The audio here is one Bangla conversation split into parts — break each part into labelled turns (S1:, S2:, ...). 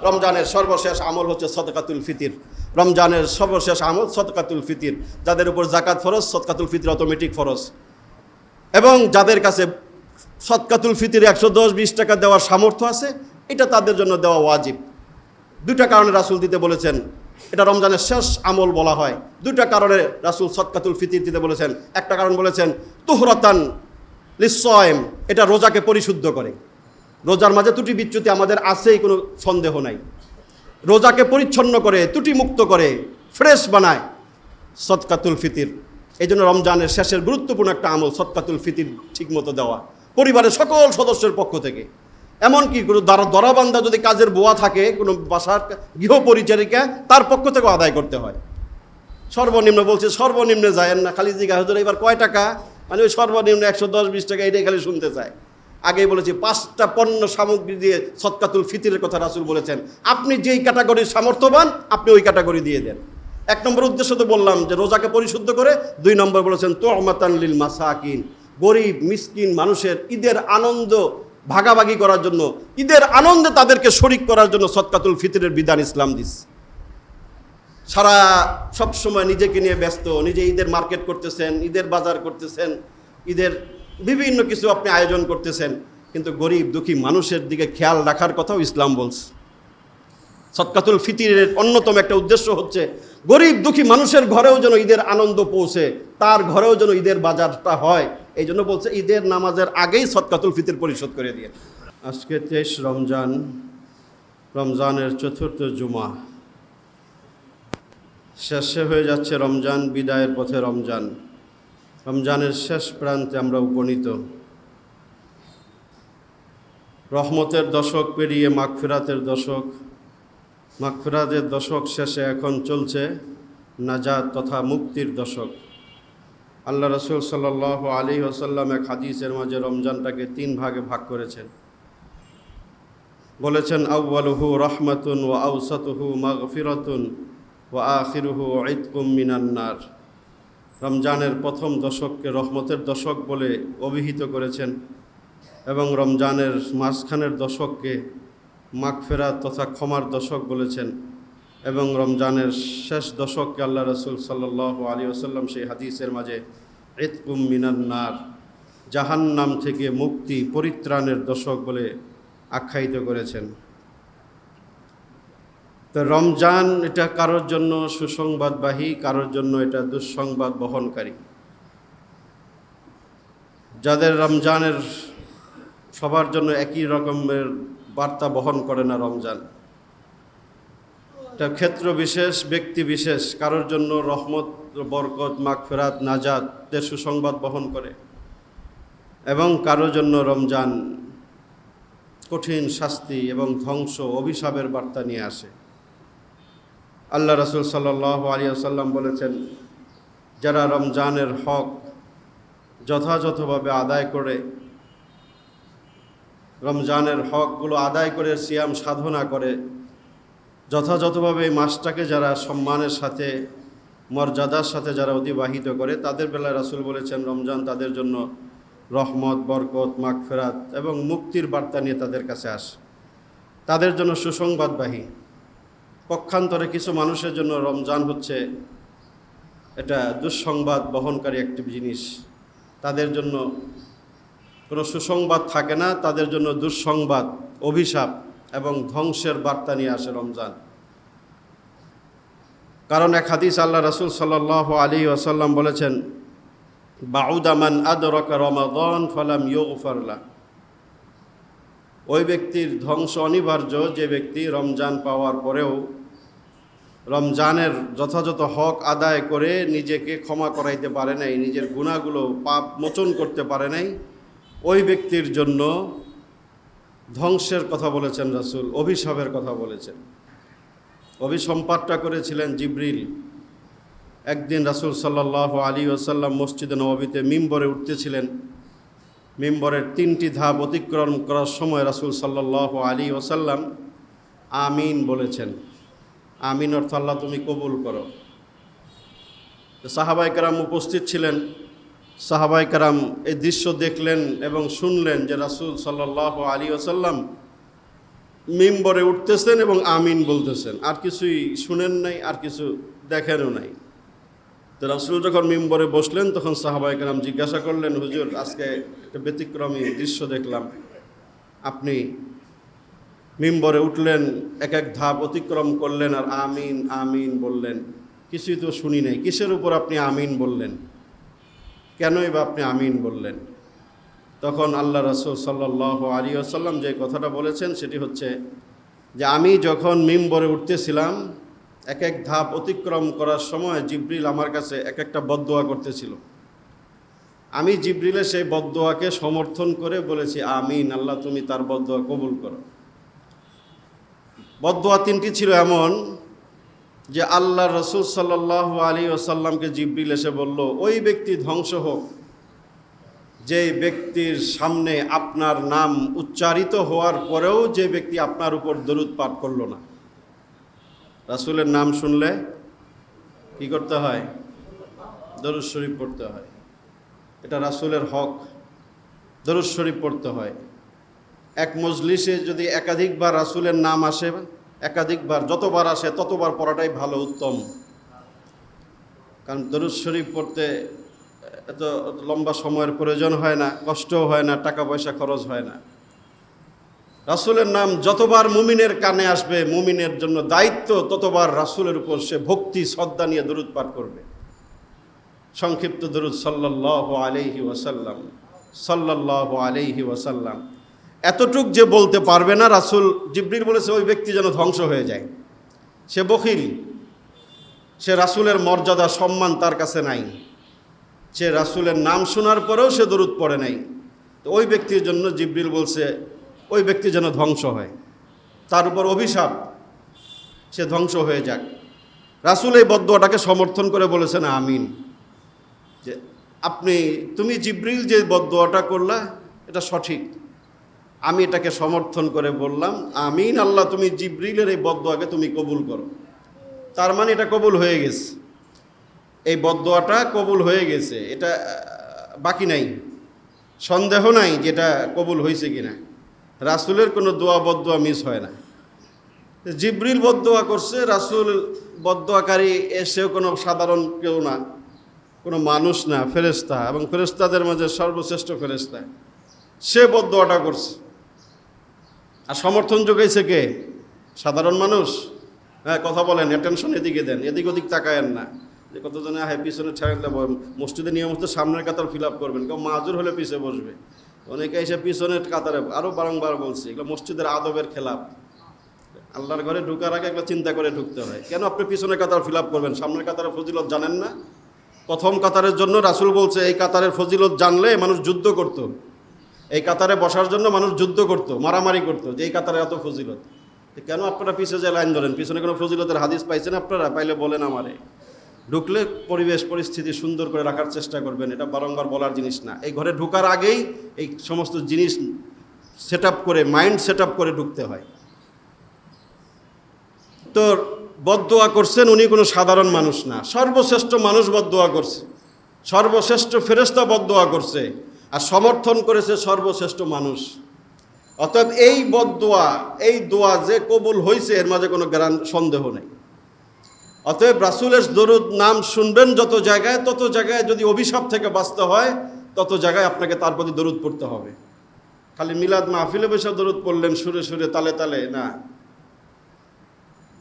S1: রমজানের সর্বশেষ আমল হচ্ছে সদকাতুল ফিতির। রমজানের সর্বশেষ আমল সদকাতুল ফিতির। যাদের উপর জাকাত ফরজ, সদকাতুল ফিতির অটোমেটিক ফরজ। এবং যাদের কাছে সদকাতুল ফিতির 110-20 টাকা দেওয়ার সামর্থ্য আছে, এটা তাদের জন্য দেওয়া ওয়াজিব। দুটা কারণে রাসূল দিতে বলেছেন। এটা রমজানের শেষ আমল বলা হয়। দুটা কারণে রাসূল সদকাতুল ফিতির দিতে বলেছেন। একটা কারণ বলেছেন তুহরাতান লিস-সায়েম, এটা রোজাকে পরিশুদ্ধ করে। রোজার মাঝে ত্রুটি বিচ্যুতি আমাদের আছেই, কোনো সন্দেহ নাই। রোজাকে পরিচ্ছন্ন করে, ত্রুটি মুক্ত করে, ফ্রেশ বানায় সদকাতুল ফিতির। এই জন্য রমজানের শেষের গুরুত্বপূর্ণ একটা আমল সদকাতুল ফিতির ঠিকমতো দেওয়া, পরিবারের সকল সদস্যের পক্ষ থেকে। এমনকি কোনো দরাবান্দা যদি কাজের বুয়া থাকে, কোনো বাসার গৃহ পরিচারিকা, তার পক্ষ থেকেও আদায় করতে হয়। সর্বনিম্ন বলছে, সর্বনিম্নে যায় না, খালি জিজ্ঞাসা হুজুর এবার কয় টাকা, মানে ওই সর্বনিম্ন 110-20 টাকা, এটাই খালি শুনতে চায়। আগেই বলেছি 5টা পণ্য সামগ্রী দিয়ে সদকাতুল ফিতিরের কথা রাসূল বলেছেন। আপনি যেই ক্যাটাগরির সামর্থ্যবান, আপনি ওই ক্যাটাগরি দিয়ে দেন। 1 নম্বর উদ্দেশ্য তো বললাম যে রোজাকে পরিশুদ্ধ করে। 2 নম্বর বলেছেন তু'মাতান লিল মাসাকিন, গরিব মিসকিন মানুষের ঈদের আনন্দ ভাগাভাগি করার জন্য, ঈদের আনন্দে তাদেরকে শরিক করার জন্য সদকাতুল ফিতরের বিধান ইসলাম দিস। সারা সবসময় নিজেকে নিয়ে ব্যস্ত, নিজে ঈদের মার্কেট করতেছেন, ঈদের বাজার করতেছেন, ঈদের বিভিন্ন কিছু আপনি আয়োজন করতেছেন, কিন্তু গরিব দুঃখী মানুষের দিকে খেয়াল রাখার কথাও ইসলাম বলছে। সদকাতুল ফিতরের অন্যতম একটা উদ্দেশ্য হচ্ছে গরিব দুঃখী মানুষের ঘরেও যেন ঈদের আনন্দ পৌঁছে, তার ঘরেও যেন ঈদের বাজারটা হয়। এই জন্য বলছে ঈদের নামাজের আগেই সদকাতুল ফিতর পরিশোধ করে দিয়ে। আজকে 23 রমজান, রমজানের 4র্থ জুমা। শেষে হয়ে যাচ্ছে রমজান, বিদায়ের পথে রমজান। রমজানের শেষ প্রান্তে আমরা উপনীত। রহমতের দশক পেরিয়ে মাগফিরাতের দশক, মাগফিরাতের দশক শেষে এখন চলছে নাজাত তথা মুক্তির দশক। আল্লাহ রাসূল সাল্লাল্লাহু আলাইহি ওয়াসাল্লাম এক হাদিসের মাঝে রমজানটাকে 3 ভাগে ভাগ করেছেন। বলেছেন আউয়ালুহু রাহমাতুন ওয়া আওসাতুহু মাগফিরাতুন ওয়া আখিরুহু ইতকুম মিনান নার। রমজানের প্রথম দশককে রহমতের দশক বলে অভিহিত করেছেন এবং রমজানের মাঝখানের দশককে মাগফিরাত তথা ক্ষমার দশক বলেছেন এবং রমজানের শেষ দশককে আল্লাহ রাসূল সাল্লাল্লাহু আলাইহি ওয়াসাল্লাম সেই হাদিসের মাঝে ইতকুম মিনান নার, জাহান্নাম থেকে মুক্তি পরিত্রাণের দশক বলে আখ্যায়িত করেছেন। তো রমজান এটা কারোর জন্য সুসংবাদবাহী, কারোর জন্য এটা দুঃসংবাদ বহনকারী। যাদের রমজানের সবার জন্য একই রকমের বার্তা বহন করে না রমজান। এটা ক্ষেত্র বিশেষ, ব্যক্তি বিশেষ, কারোর জন্য রহমত, বরকত, মাগফিরাত, নাজাতের সুসংবাদ বহন করে এবং কারোর জন্য রমজান কঠিন শাস্তি এবং ধ্বংস, অভিশাপের বার্তা নিয়ে আসে। আল্লাহ রাসূল সাল্লাল্লাহু আলাইহি ওয়াসাল্লাম বলেছেন, যারা রমজানের হক যথাযথভাবে আদায় করে, রমজানের হকগুলো আদায় করে সিয়াম সাধনা করে, যথাযথভাবে এই মাসটাকে যারা সম্মানের সাথে, মর্যাদার সাথে যারা অতিবাহিত করে, তাদের বেলায় রাসূল বলেছেন রমজান তাদের জন্য রহমত, বরকত, মাগফিরাত এবং মুক্তির বার্তা নিয়ে তাদের কাছে আসে, তাদের জন্য সুসংবাদবাহী। পক্ষান্তরে কিছু মানুষের জন্য রমজান হচ্ছে এটা দুঃসংবাদ বহনকারী একটি জিনিস। তাদের জন্য কোনো সুসংবাদ থাকে না, তাদের জন্য দুঃসংবাদ, অভিশাপ এবং ধ্বংসের বার্তা নিয়ে আসে রমজান। কারণ এক হাদিস আল্লাহ রাসূল সাল্লাল্লাহু আলাইহি ওয়াসাল্লাম বলেছেন, বাউদা মান আদরাকা রমাদান ফালাম ইউগফার লাহু। ওই ব্যক্তির ধ্বংস অনিবার্য যে ব্যক্তি রমজান পাওয়ার পরেও রমজানের যথাযথ হক আদায় করে নিজেকে ক্ষমা করাইতে পারে নাই, নিজের গুনাহগুলো পাপ মোচন করতে পারে নাই, ওই ব্যক্তির জন্য ধ্বংসের কথা বলেছেন রাসূল, অভিশাপের কথা বলেছেন। অভিসম্পাদটা করেছিলেন জিবরিল। একদিন রাসূল সাল্লাল্লাহু আলাইহি ওয়াসাল্লাম মসজিদে নববীতে মিম্বরে উঠতেছিলেন। মিম্বরের 3টি ধাপ অতিক্রম করার সময় রাসূল সাল্লাল্লাহু আলাইহি ওয়াসাল্লাম আমিন বলেছেন। আমিন অর্থ আল্লাহ তুমি কবুল করো। সাহাবায়ে কেরাম উপস্থিত ছিলেন। সাহাবায়ে কেরাম এই দৃশ্য দেখলেন এবং শুনলেন যে রাসূল সাল্লাল্লাহু আলাইহি ওয়াসাল্লাম মিম্বরে উঠতেছেন এবং আমিন বলতেছেন, আর কিছুই শুনেন নাই, আর কিছু দেখেনও নাই। তো রাসূল যখন মিম্বরে বসলেন তখন সাহাবায়ে কেরাম জিজ্ঞাসা করলেন, হুজুর আজকে একটা ব্যতিক্রমী দৃশ্য দেখলাম, আপনি মিম্বরে উঠলেন, এক এক ধাপ অতিক্রম করলেন আর আমিন আমিন বললেন, কিছুই তো শুনি নাই, কিসের উপর আপনি আমিন বললেন, কেনই বা আপনি আমিন বললেন? তখন আল্লাহ রাসূল সাল্লাল্লাহু আলাইহি ওয়াসাল্লাম যে কথাটা বলেছেন সেটি হচ্ছে যে আমি যখন মিম্বরে উঠতেছিলাম, এক এক ধাপ অতিক্রম করার সময় জিবরিল আমার কাছে এক একটা বদদোয়া করতেছিল। আমি জিবরিলের সেই বদদোয়াকে সমর্থন করে বলেছি আমিন, আল্লাহ তুমি তার বদদোয়া কবুল করো। বদদোয়া তিনটি ছিল এমন যে আল্লাহ রাসূল সাল্লাল্লাহু আলাইহি ওয়াসাল্লামকে জিবরিল এসে বলল, ওই ব্যক্তি ধ্বংস হোক যে ব্যক্তির সামনে আপনার নাম উচ্চারিত হওয়ার পরেও যে ব্যক্তি আপনার উপর দরুদ পাঠ করলো না। রাসূলের নাম শুনলে কি করতে হয়? দরুদ শরীফ পড়তে হয়। এটা রাসূলের হক, দরুদ শরীফ পড়তে হয়। এক মজলিসে যদি একাধিকবার রাসূলের নাম আসে, একাধিকবার যতবার আসে ততবার পড়াটাই ভালো, উত্তম। কারণ দরুদ শরীফ পড়তে এত লম্বা সময়ের প্রয়োজন হয় না, কষ্টও হয় না, টাকা পয়সা খরচ হয় না। রাসূলের নাম যতবার মুমিনের কানে আসবে, মুমিনের জন্য দায়িত্ব ততবার রাসূলের উপর সে ভক্তি শ্রদ্ধা নিয়ে দরুদ পাঠ করবে। সংক্ষিপ্ত দরুদ সাল্লাল্লাহু আলাইহি ওয়াসাল্লাম, সাল্লাল্লাহু আলাইহি ওয়াসাল্লাম, এতটুক যে বলতে পারবে না, রাসূল জিবরিল বলেছে ওই ব্যক্তি যেন ধ্বংস হয়ে যায়। সে বখিল, সে রাসূলের মর্যাদা সম্মান তার কাছে নাই, সে রাসূলের নাম শোনার পরেও সে দরুদ পড়ে নাই। তো ওই ব্যক্তির জন্য জিবরিল বলছে ওই ব্যক্তি যেন ধ্বংস হয়, তার উপর অভিশাপ, সে ধ্বংস হয়ে যাক। রাসূল এই বদদোয়াটাকে সমর্থন করে বলেছেন আমিন, যে তুমি জিবরিল যে বদদোয়াটা করলা এটা সঠিক, আমি এটাকে সমর্থন করে বললাম আমিন, আল্লাহ তুমি জিবরিলের এই বদদোয়াকে তুমি কবুল করো। তার মানে এটা কবুল হয়ে গেছে, এই বদদোয়াটা কবুল হয়ে গেছে, এটা বাকি নাই, সন্দেহ নাই যেটা কবুল হয়েছে কিনা। রাসূলের কোনো দোয়া বদদোয়া মিস হয় না। জিবরিল বদদোয়া করছে, রাসূল বদদোয়াকারী এসেও কোনো সাধারণ কেউ না, কোনো মানুষ না, ফেরেশতা, এবং ফেরেশতাদের মাঝে সর্বশ্রেষ্ঠ ফেরেশতা, সে বদদোয়াটা করছে। আর সমর্থন যোগাইছে কে? সাধারণ মানুষ। হ্যাঁ, কথা বলেন, অ্যাটেনশন এদিকে দেন, এদিক ওদিক তাকায়েন না। যে কতজনে পিছনে ঠেকালে, মসজিদে নিয়ম হচ্ছে সামনের কাতার ফিল আপ করবেন, কেউ মাজুর হলে পিছিয়ে বসবে, অনেকে এসে পিছনের কাতারে। আরও বারংবার বলছি, এগুলো মসজিদের আদবের খেলাফ। আল্লাহর ঘরে ঢুকার আগে এগুলো চিন্তা করে ঢুকতে হয়। কেন আপনি পিছনের কাতার ফিল আপ করবেন? সামনের কাতারের ফজিলত জানেন না? প্রথম কাতারের জন্য রাসূল বলছে এই কাতারের ফজিলত জানলে মানুষ যুদ্ধ করত, এই কাতারে বসার জন্য মানুষ যুদ্ধ করত, মারামারি করত, যে এই কাতারে এত ফজিলত। কেন আপনারা পিছিয়ে যে লাইন ধরেন? পিছনে কোনো ফজিলতের হাদিস পাইছেন আপনারা? পাইলে বলেন আমারে। ঢুকলে পরিবেশ পরিস্থিতি সুন্দর করে রাখার চেষ্টা করবেন, এটা বারংবার বলার জিনিস না। এই ঘরে ঢোকার আগেই এই সমস্ত জিনিস সেট আপ করে, মাইন্ড সেট আপ করে ঢুকতে হয়। তো বদদোয়া করছেন উনি কোনো সাধারণ মানুষ না, সর্বশ্রেষ্ঠ মানুষ বদদোয়া করছে, সর্বশ্রেষ্ঠ ফেরেশতা বদদোয়া করছে, আর সমর্থন করেছে সর্বশ্রেষ্ঠ মানুষ। অতএব এই বদদোয়া, এই দোয়া যে কবুল হয়েছে এর মাঝে কোনো সন্দেহ নেই। অতএব রাসূলের দরুদ নাম শুনবেন যত জায়গায়, তত জায়গায় যদি অভিশাপ থেকে বাঁচতে হয় তত জায়গায় আপনাকে তার প্রতি দরুদ পড়তে হবে। খালি মিলাদ মাহফিলে বসে দরুদ পড়লেন সুরে সুরে তালে তালে না।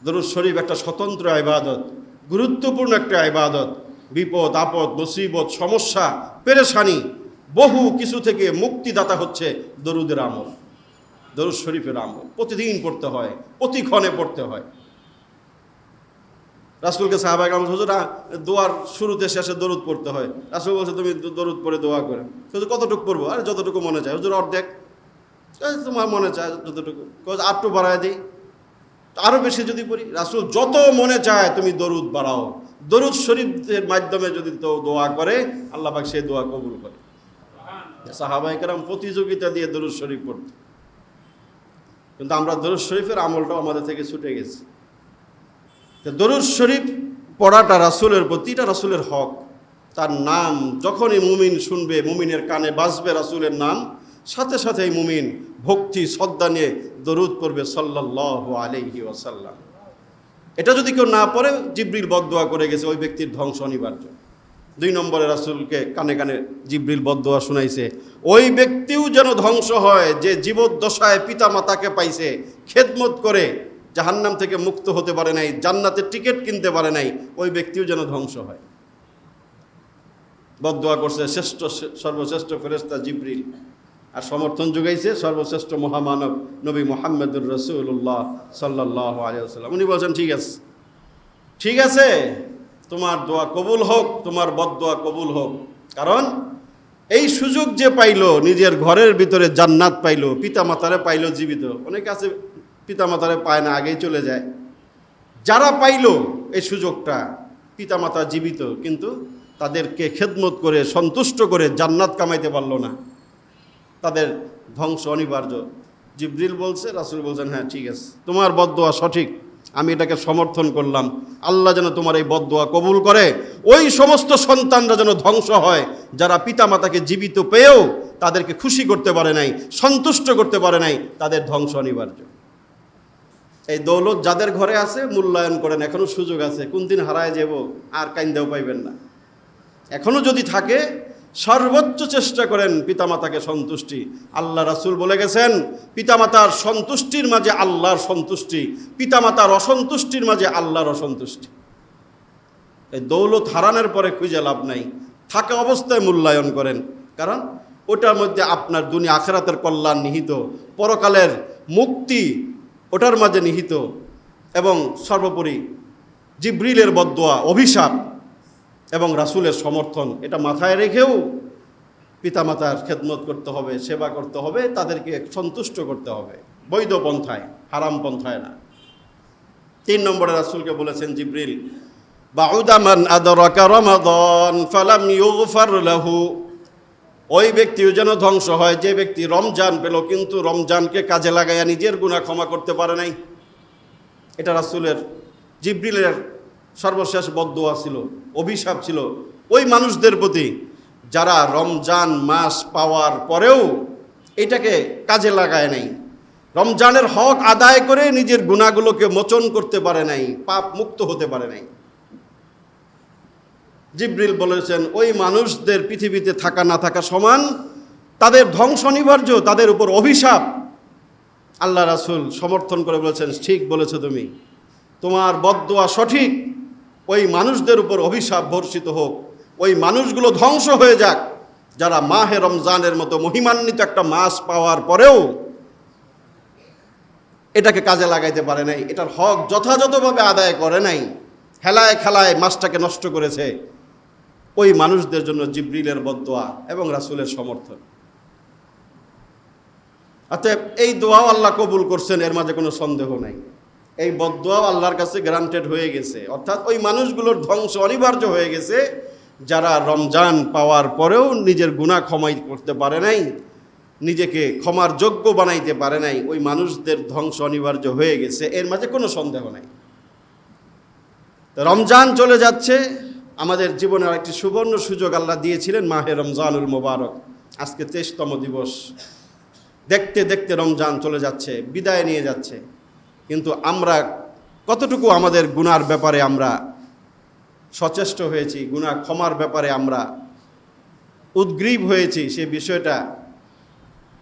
S1: দরুদ শরীফ একটা স্বতন্ত্র ইবাদত, গুরুত্বপূর্ণ একটা ইবাদত। বিপদ আপদ, মুসিবত, সমস্যা, পেরেশানি, বহু কিছু থেকে মুক্তিদাতা হচ্ছে দরুদের আমল, দরুদ শরীফের আমল। প্রতিদিন পড়তে হয়, প্রতিক্ষণে পড়তে হয়। রাসূলকে সাহাবায়ে কেরাম, হুজুর দোয়ার শুরুতে শেষে দরুদ পড়তে হয়। রাসূল বলছে তুমি দরুদ পড়ে দোয়া করে। হুজুর কতটুকু পড়বো? আরে যতটুকু মনে চায়। হুজুর অর্ধেক। তোমার মনে চায় যতটুকু, আরটু বাড়ায় দিই, আরও বেশি যদি পড়ি। রাসূল যত মনে চায় তুমি দরুদ বাড়াও। দরুদ শরীফের মাধ্যমে যদি তো দোয়া করে আল্লাহ পাক সেই দোয়া কবুল করে। সাহাবায়ে কেরাম প্রতিযোগিতা দিয়ে দরুদ শরীফ পড়ত, কিন্তু আমরা দরুদ শরীফের আমলটাও আমাদের থেকে ছুটে গেছে। দরুদ শরীফ পড়াটা রাসূলের প্রতি, এটা রাসূলের হক। তার নাম যখনই মুমিন শুনবে, মুমিনের কানে বাজবে রাসূলের নাম, সাথে সাথেই মুমিন ভক্তি শ্রদ্ধা নিয়ে দরুদ পড়বে সাল্লাল্লাহু আলাইহি ওয়াসাল্লাম। এটা যদি কেউ না পড়ে, জিবরিল বদদোয়া করে গেছে, ওই ব্যক্তির ধ্বংস অনিবার্য। 2 নম্বরে রাসূলকে কানে কানে জিবরিল বদদোয়া শুনাইছে, ওই ব্যক্তিও যেন ধ্বংস হয় যে জীবদ্দশায় পিতা মাতাকে পাইছে, খেদমত করে জাহান্নাম থেকে মুক্ত হতে পারে নাই, জান্নাতের টিকিট কিনতে পারে নাই, ওই ব্যক্তিও যেন ধ্বংস হয়। বদদোয়া করছে সর্বশ্রেষ্ঠ ফেরেশতা জিবরিল, আর সমর্থন যোগাইছে সর্বশ্রেষ্ঠ মহামানব নবী মুহাম্মদুর রাসূলুল্লাহ সাল্লাল্লাহু আলাইহি ওয়াসাল্লাম। উনি বলছেন, ঠিক আছে, তোমার দোয়া কবুল হোক, তোমার বদদোয়া কবুল হোক। কারণ এই সুযোগ যে পাইলো, নিজের ঘরের ভিতরে জান্নাত পাইলো, পিতামাতারে পাইলো জীবিত। অনেকে আছে পিতামাতারে পায় না, আগেই চলে যায়। যারা পাইলো এই সুযোগটা, পিতামাতা জীবিত, কিন্তু তাদেরকে খেদমত করে সন্তুষ্ট করে জান্নাত কামাইতে পারলো না, তাদের ধ্বংস অনিবার্য। জিবরিল বলছে, রাসূল বলছেন, হ্যাঁ ঠিক আছে, তোমার বদদোয়া সঠিক, আমি এটাকে সমর্থন করলাম। আল্লাহ যেন তোমার এই বদদোয়া কবুল করে। ওই সমস্ত সন্তানরা যেন ধ্বংস হয় যারা পিতামাতাকে জীবিত পেয়েও তাদেরকে খুশি করতে পারে নাই, সন্তুষ্ট করতে পারে নাই, তাদের ধ্বংস অনিবার্য। এই দৌলত যাদের ঘরে আছে মূল্যায়ন করেন, এখনো সুযোগ আছে, কোন দিন হারায় যাব আর কাইন্দেও পাইবেন না। এখনো যদি থাকে সর্বোচ্চ চেষ্টা করেন পিতামাতাকে সন্তুষ্টি। আল্লাহ রাসূল বলে গেছেন, পিতামাতার সন্তুষ্টির মাঝে আল্লাহর সন্তুষ্টি, পিতামাতার অসন্তুষ্টির মাঝে আল্লাহর অসন্তুষ্টি। এই দৌলত হারানোর পরে খুঁজে লাভ নাই, থাকা অবস্থায় মূল্যায়ন করেন, কারণ ওটার মধ্যে আপনার দুনিয়া আখিরাতের কল্যাণ নিহিত, পরকালের মুক্তি ওটার মাঝে নিহিত। এবং সর্বোপরি জিবরিলের বদদোয়া, অভিশাপ এবং রাসূলের সমর্থন, এটা মাথায় রেখেও পিতামাতার খেদমত করতে হবে, সেবা করতে হবে, তাদেরকে সন্তুষ্ট করতে হবে, বৈধ পন্থায়, হারাম পন্থায় না। 3 নম্বরে রাসূলকে বলেছেন জিবরিল, বাউদা মান আদরাকা রমাদান ফালাম ইউগফার লাহু, ওই ব্যক্তিও যেন ধ্বংস হয় যে ব্যক্তি রমজান পেল কিন্তু রমজানকে কাজে লাগাইয়া নিজের গুনাহ ক্ষমা করতে পারে নাই। এটা রাসূলের, জিবরিলের সর্বশেষ বদদোয়া ছিল, অভিশাপ ছিল ওই মানুষদের প্রতি যারা রমজান মাস পাওয়ার পরেও এটাকে কাজে লাগায় নাই, রমজানের হক আদায় করে নিজের গুনাহগুলোকে মোচন করতে পারে নাই, পাপ মুক্ত হতে পারে নাই। জিবরিল বলেছেন, ওই মানুষদের পৃথিবীতে থাকা না থাকা সমান, তাদের ধ্বংস অনিবার্য, তাদের উপর অভিশাপ। আল্লাহ রাসূল সমর্থন করে বলেছেন, ঠিক বলেছো তুমি, তোমার বদদোয়া সঠিক, ওই মানুষদের উপর অভিশাপ বর্ষিত হোক, ওই মানুষগুলো ধ্বংস হয়ে যাক যারা মাহে রমজানের মতো মহিমান্বিত একটা মাস পাওয়ার পরেও এটাকে কাজে লাগাইতে পারে নাই, এটার হক যথাযথভাবে আদায় করে নাই, হেলায় খেলায় মাসটাকে নষ্ট করেছে। ওই মানুষদের জন্য জিবরিলের বদদোয়া এবং রাসূলের সমর্থন। অতএব এই দোয়াও আল্লাহ কবুল করছেন, এর মাঝে কোনো সন্দেহ নাই। এই বদদোয়াও আল্লাহর কাছে গ্রান্টেড হয়ে গেছে, অর্থাৎ ওই মানুষগুলোর ধ্বংস অনিবার্য হয়ে গেছে যারা রমজান পাওয়ার পরেও নিজের গুনাহ ক্ষমাই করতে পারে নাই, নিজেকে ক্ষমার যোগ্য বানাইতে পারে নাই। ওই মানুষদের ধ্বংস অনিবার্য হয়ে গেছে, এর মাঝে কোনো সন্দেহ নাই। রমজান চলে যাচ্ছে, আমাদের জীবনের একটি সুবর্ণ সুযোগ আল্লাহ দিয়েছিলেন, মাহে রমজানুল মোবারক। আজকে 23তম দিবস, দেখতে দেখতে রমজান চলে যাচ্ছে, বিদায় নিয়ে যাচ্ছে। কিন্তু আমরা কতটুকু আমাদের গুনার ব্যাপারে আমরা সচেষ্ট হয়েছি, গুনাহ ক্ষমার ব্যাপারে আমরা উদ্গ্রীব হয়েছি, সে বিষয়টা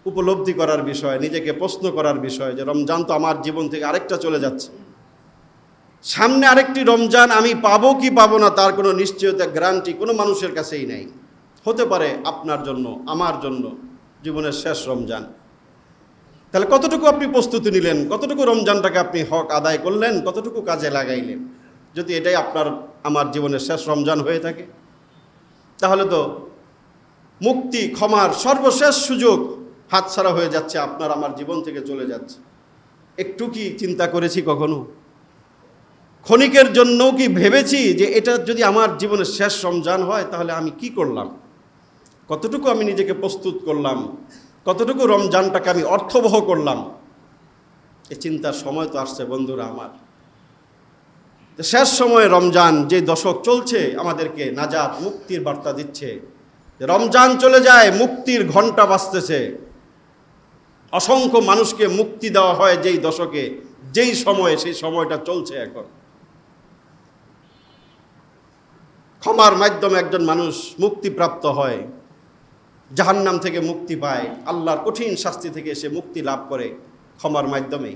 S1: উপলব্ধি করার বিষয়, নিজেকে প্রশ্ন করার বিষয় যে রমজান তো আমার জীবন থেকে আরেকটা চলে যাচ্ছে, সামনে আরেকটি রমজান আমি পাবো কি পাবো না তার কোনো নিশ্চয়তা, গ্যারান্টি কোনো মানুষের কাছেই নাই। হতে পারে আপনার জন্য, আমার জন্য জীবনের শেষ রমজান। তাহলে কতটুকু আপনি প্রস্তুতি নিলেন, কতটুকু রমজানটাকে আপনি হক আদায় করলেন, কতটুকু কাজে লাগাইলেন? যদি এটাই আপনার আমার জীবনের শেষ রমজান হয়ে থাকে, তাহলে তো মুক্তি ক্ষমার সর্বশেষ সুযোগ হাতছাড়া হয়ে যাচ্ছে, আপনার আমার জীবন থেকে চলে যাচ্ছে। একটু কি চিন্তা করেছি কখনো? ক্ষণিকের জন্যও কি ভেবেছি যে এটা যদি আমার জীবনের শেষ রমজান হয় তাহলে আমি কি করলাম? কতটুকু আমি নিজেকে প্রস্তুত করলাম, কতটুকু রমজানটাকে আমি অর্থবহ করলাম? এই চিন্তার সময় তো আসছে বন্ধুরা আমার। শেষ সময়ে রমজান যে দশক চলছে আমাদেরকে নাজাত মুক্তির বার্তা দিচ্ছে। রমজান চলে যায়, মুক্তির ঘণ্টা বাজতেছে, অসংখ্য মানুষকে মুক্তি দেওয়া হয় যেই দশকে, যেই সময়ে, সেই সময়টা চলছে এখন। ক্ষমার মাধ্যমে একজন মানুষ মুক্তিপ্রাপ্ত হয়, জাহান্নাম থেকে মুক্তি পায়, আল্লাহর কঠিন শাস্তি থেকে সে মুক্তি লাভ করে ক্ষমার মাধ্যমে।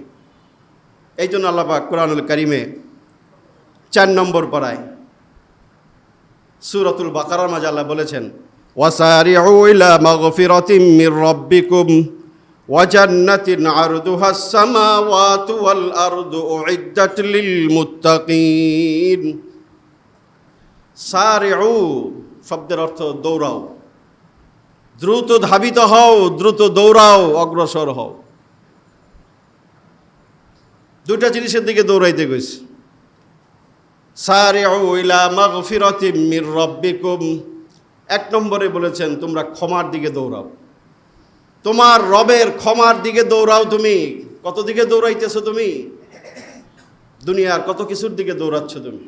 S1: এই জন্য আল্লাহ পাক কোরআনুল কারিমে 4 নম্বর পারায় সূরাতুল বাকারার মাঝে আল্লাহ বলেছেন, ওয়াসারিউ ইলা মাগফিরাতিম মির রাব্বিকুম ওয়া জান্নাতিন আরদুহাস সামাওয়াতু ওয়াল আরদু উইদ্দাত লিল মুত্তাকিন। সারিউ শব্দের অর্থ দৌড়াও, দ্রুত ধাবিত হও, দ্রুত দৌড়াও, অগ্রসর হও। দুটা জিনিসের দিকে দৌড়াইতে কইছে। সারিউ ইলা মাগফিরাতিম মির রাব্বিকুম, 1 নম্বরে বলেছেন তোমরা ক্ষমার দিকে দৌড়াও, তোমার রবের ক্ষমার দিকে দৌড়াও। তুমি কত দিকে দৌড়াইতেছো? তুমি দুনিয়ার কত কিছুর দিকে দৌড়াচ্ছ তুমি।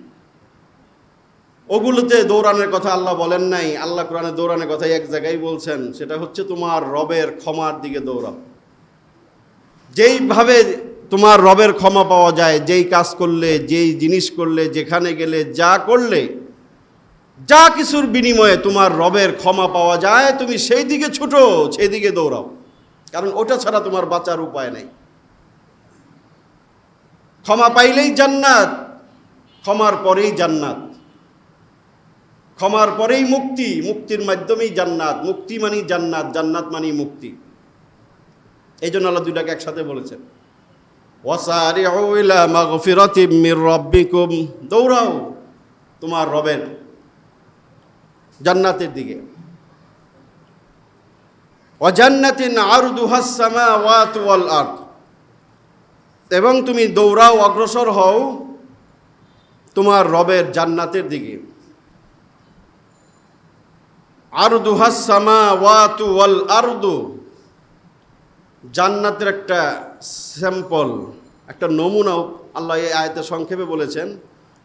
S1: ওগুলোতে দৌড়ানোর কথা আল্লাহ বলেন নাই। আল্লাহ কোরআনে দৌড়ানোর কথা এক জায়গায় বলছেন, সেটা হচ্ছে তোমার রবের ক্ষমার দিকে দৌড়াও। যেইভাবে তোমার রবের ক্ষমা পাওয়া যায়, যেই কাজ করলে, যেই জিনিস করলে, যেখানে গেলে, যা করলে, যা কিছুর বিনিময়ে তোমার রবের ক্ষমা পাওয়া যায়, তুমি সেই দিকে ছুটো, সেই দিকে দৌড়াও। কারণ ওটা ছাড়া তোমার বাঁচার উপায় নেই। ক্ষমা পাইলেই জান্নাত, ক্ষমার পরেই জান্নাত, ক্ষমার পরেই মুক্তি, মুক্তির মাধ্যমেই জান্নাত। মুক্তি মানেই জান্নাত, জান্নাত মানেই মুক্তি। এই জন্য আল্লাহ দুইটাকে একসাথে বলেছেন, ওয়াসারিউ ইলা মাগফিরাতিম মির রাব্বিকুম, দৌড়াও তোমার রবের জান্নাতের দিকে। ওয়া জান্নাতিন আরদুহাস সামাওয়াতু ওয়াল আরদ, এবং তুমি দৌড়াও, অগ্রসর হও তোমার রবের জান্নাতের দিকে। আরদুহাস সামাওয়াতু ওয়াল আরদু, জান্নাতের একটা স্যাম্পল, একটা নমুনা আল্লাহ এই আয়াতে সংক্ষেপে বলেছেন।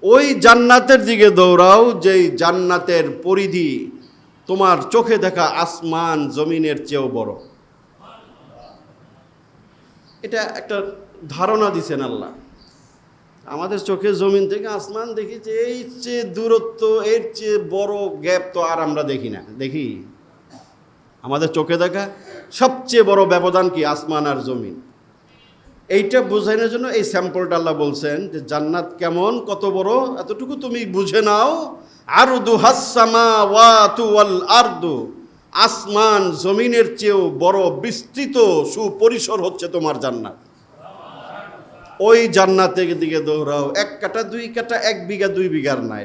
S1: ওই জান্নাতের দিকে দৌড়াও যেই জান্নাতের পরিধি তোমার চোখে দেখা আসমান জমিনের চেয়েও বড়। এটা একটা ধারণা দিছেন আল্লাহ। আমাদের চোখে জমিন থেকে আসমান দেখি যে এই চেয়ে দূরত্ব, এর চেয়ে বড় গ্যাপ তো আর আমরা দেখি না। দেখি আমাদের চোখে দেখা সবচেয়ে বড় ব্যবধান কি? আসমান আর জমিন। এইটা বোঝানোর জন্য এই স্যাম্পলটা আল্লাহ বলছেন যে জান্নাত কেমন, কত বড়, এতটুকু তুমি বুঝে নাও। আরদুহাস সামাওয়াতু ওয়াল আরদু, আসমান জমিনের চেয়েও বড়, বিস্তৃত, সুপরিসর হচ্ছে তোমার জান্নাত। ওই জান্নাতের দিকে দৌড়াও। 1 কাঠা 2 কাঠা, 1 বিঘা 2 বিঘার না।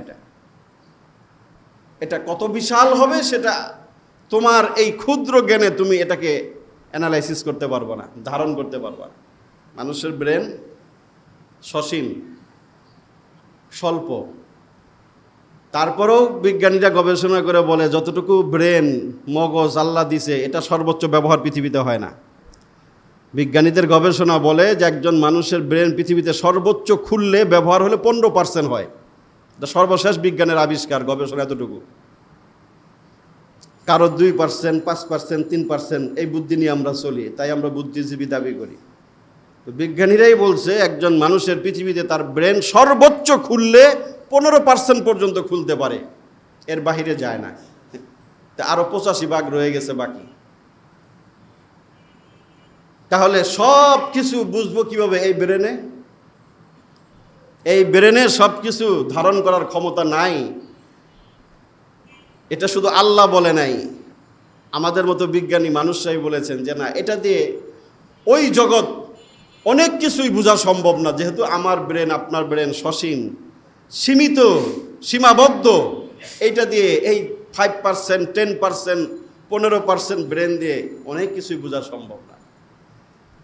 S1: এটা কত বিশাল হবে সেটা তোমার এই ক্ষুদ্র জ্ঞানে তুমি এটাকে অ্যানালাইসিস করতে পারবো না, ধারণ করতে পারবো না। মানুষের ব্রেন সসীম, স্বল্প। তারপরেও বিজ্ঞানীরা গবেষণা করে বলে যতটুকু ব্রেন, মগজ আল্লাহ দিছে, এটা সর্বোচ্চ ব্যবহার পৃথিবীতে হয় না। বিজ্ঞানীদের গবেষণা বলে যে একজন মানুষের ব্রেন পৃথিবীতে সর্বোচ্চ খুললে ব্যবহার হলে 15% হয়। এটা সর্বশেষ বিজ্ঞানের আবিষ্কার, গবেষণা এতটুকু। কারো 2%, 5%, 3% এই বুদ্ধি নিয়ে আমরা চলি, তাই আমরা বুদ্ধিজীবী দাবি করি। তো বিজ্ঞানীরাই বলছে একজন মানুষের পৃথিবীতে তার ব্রেন সর্বোচ্চ খুললে 15% পর্যন্ত খুলতে পারে, এর বাহিরে যায় না। তা আরো 85 ভাগ রয়ে গেছে বাকি। তাহলে সব কিছু বুঝবো কিভাবে? এই ব্রেনে। এই ব্রেনে সব কিছু ধারণ করার ক্ষমতা নাই। এটা শুধু আল্লাহ বলে নাই, আমাদের মতো বিজ্ঞানী মানুষরাই বলেছেন যে না, এটা দিয়ে ওই জগৎ অনেক কিছুই বোঝা সম্ভব না, যেহেতু আমার ব্রেন, আপনার ব্রেন সসীম, সীমিত, সীমাবদ্ধ। এইটা দিয়ে এই 5%, 10%, 15% ব্রেন দিয়ে অনেক কিছুই বোঝা সম্ভব না।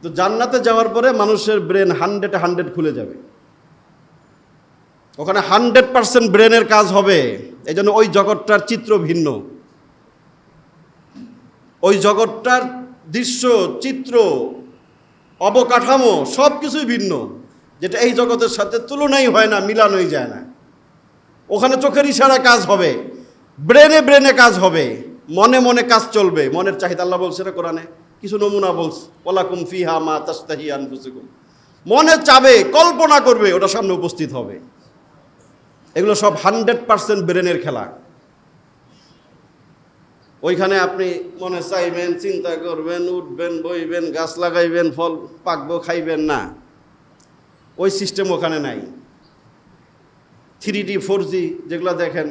S1: তো জান্নাতে যাওয়ার পরে মানুষের ব্রেন 100 খুলে যাবে। ওখানে 100% ব্রেনের কাজ হবে। এই জন্য ওই জগৎটার চিত্র ভিন্ন, ওই জগৎটার দৃশ্য, চিত্র, অবকাঠামো সব কিছুই ভিন্ন, যেটা এই জগতের সাথে তুলনাই হয় না, মিলানোই যায় না। ওখানে চোখের ইশারা কাজ হবে, ব্রেনে ব্রেনে কাজ হবে, মনে মনে কাজ চলবে। মনের চাহিদা আল্লাহ বলছে না কোরআনে, কিছু নমুনা বলছে, ওয়ালাকুম ফিহা মা তাশতাহি আনফুসুকুম, মনে চাবে, কল্পনা করবে, ওটা সামনে উপস্থিত হবে। এগুলো সব 100% ব্রেনের খেলা। ওইখানে আপনি মনে চাইবেন, চিন্তা করবেন, উঠবেন, বইবেন, গাছ লাগাইবেন, ফল পাকবো, খাইবেন না, ওই সিস্টেম ওখানে নাই। 3D 4G যেগুলো দেখেন,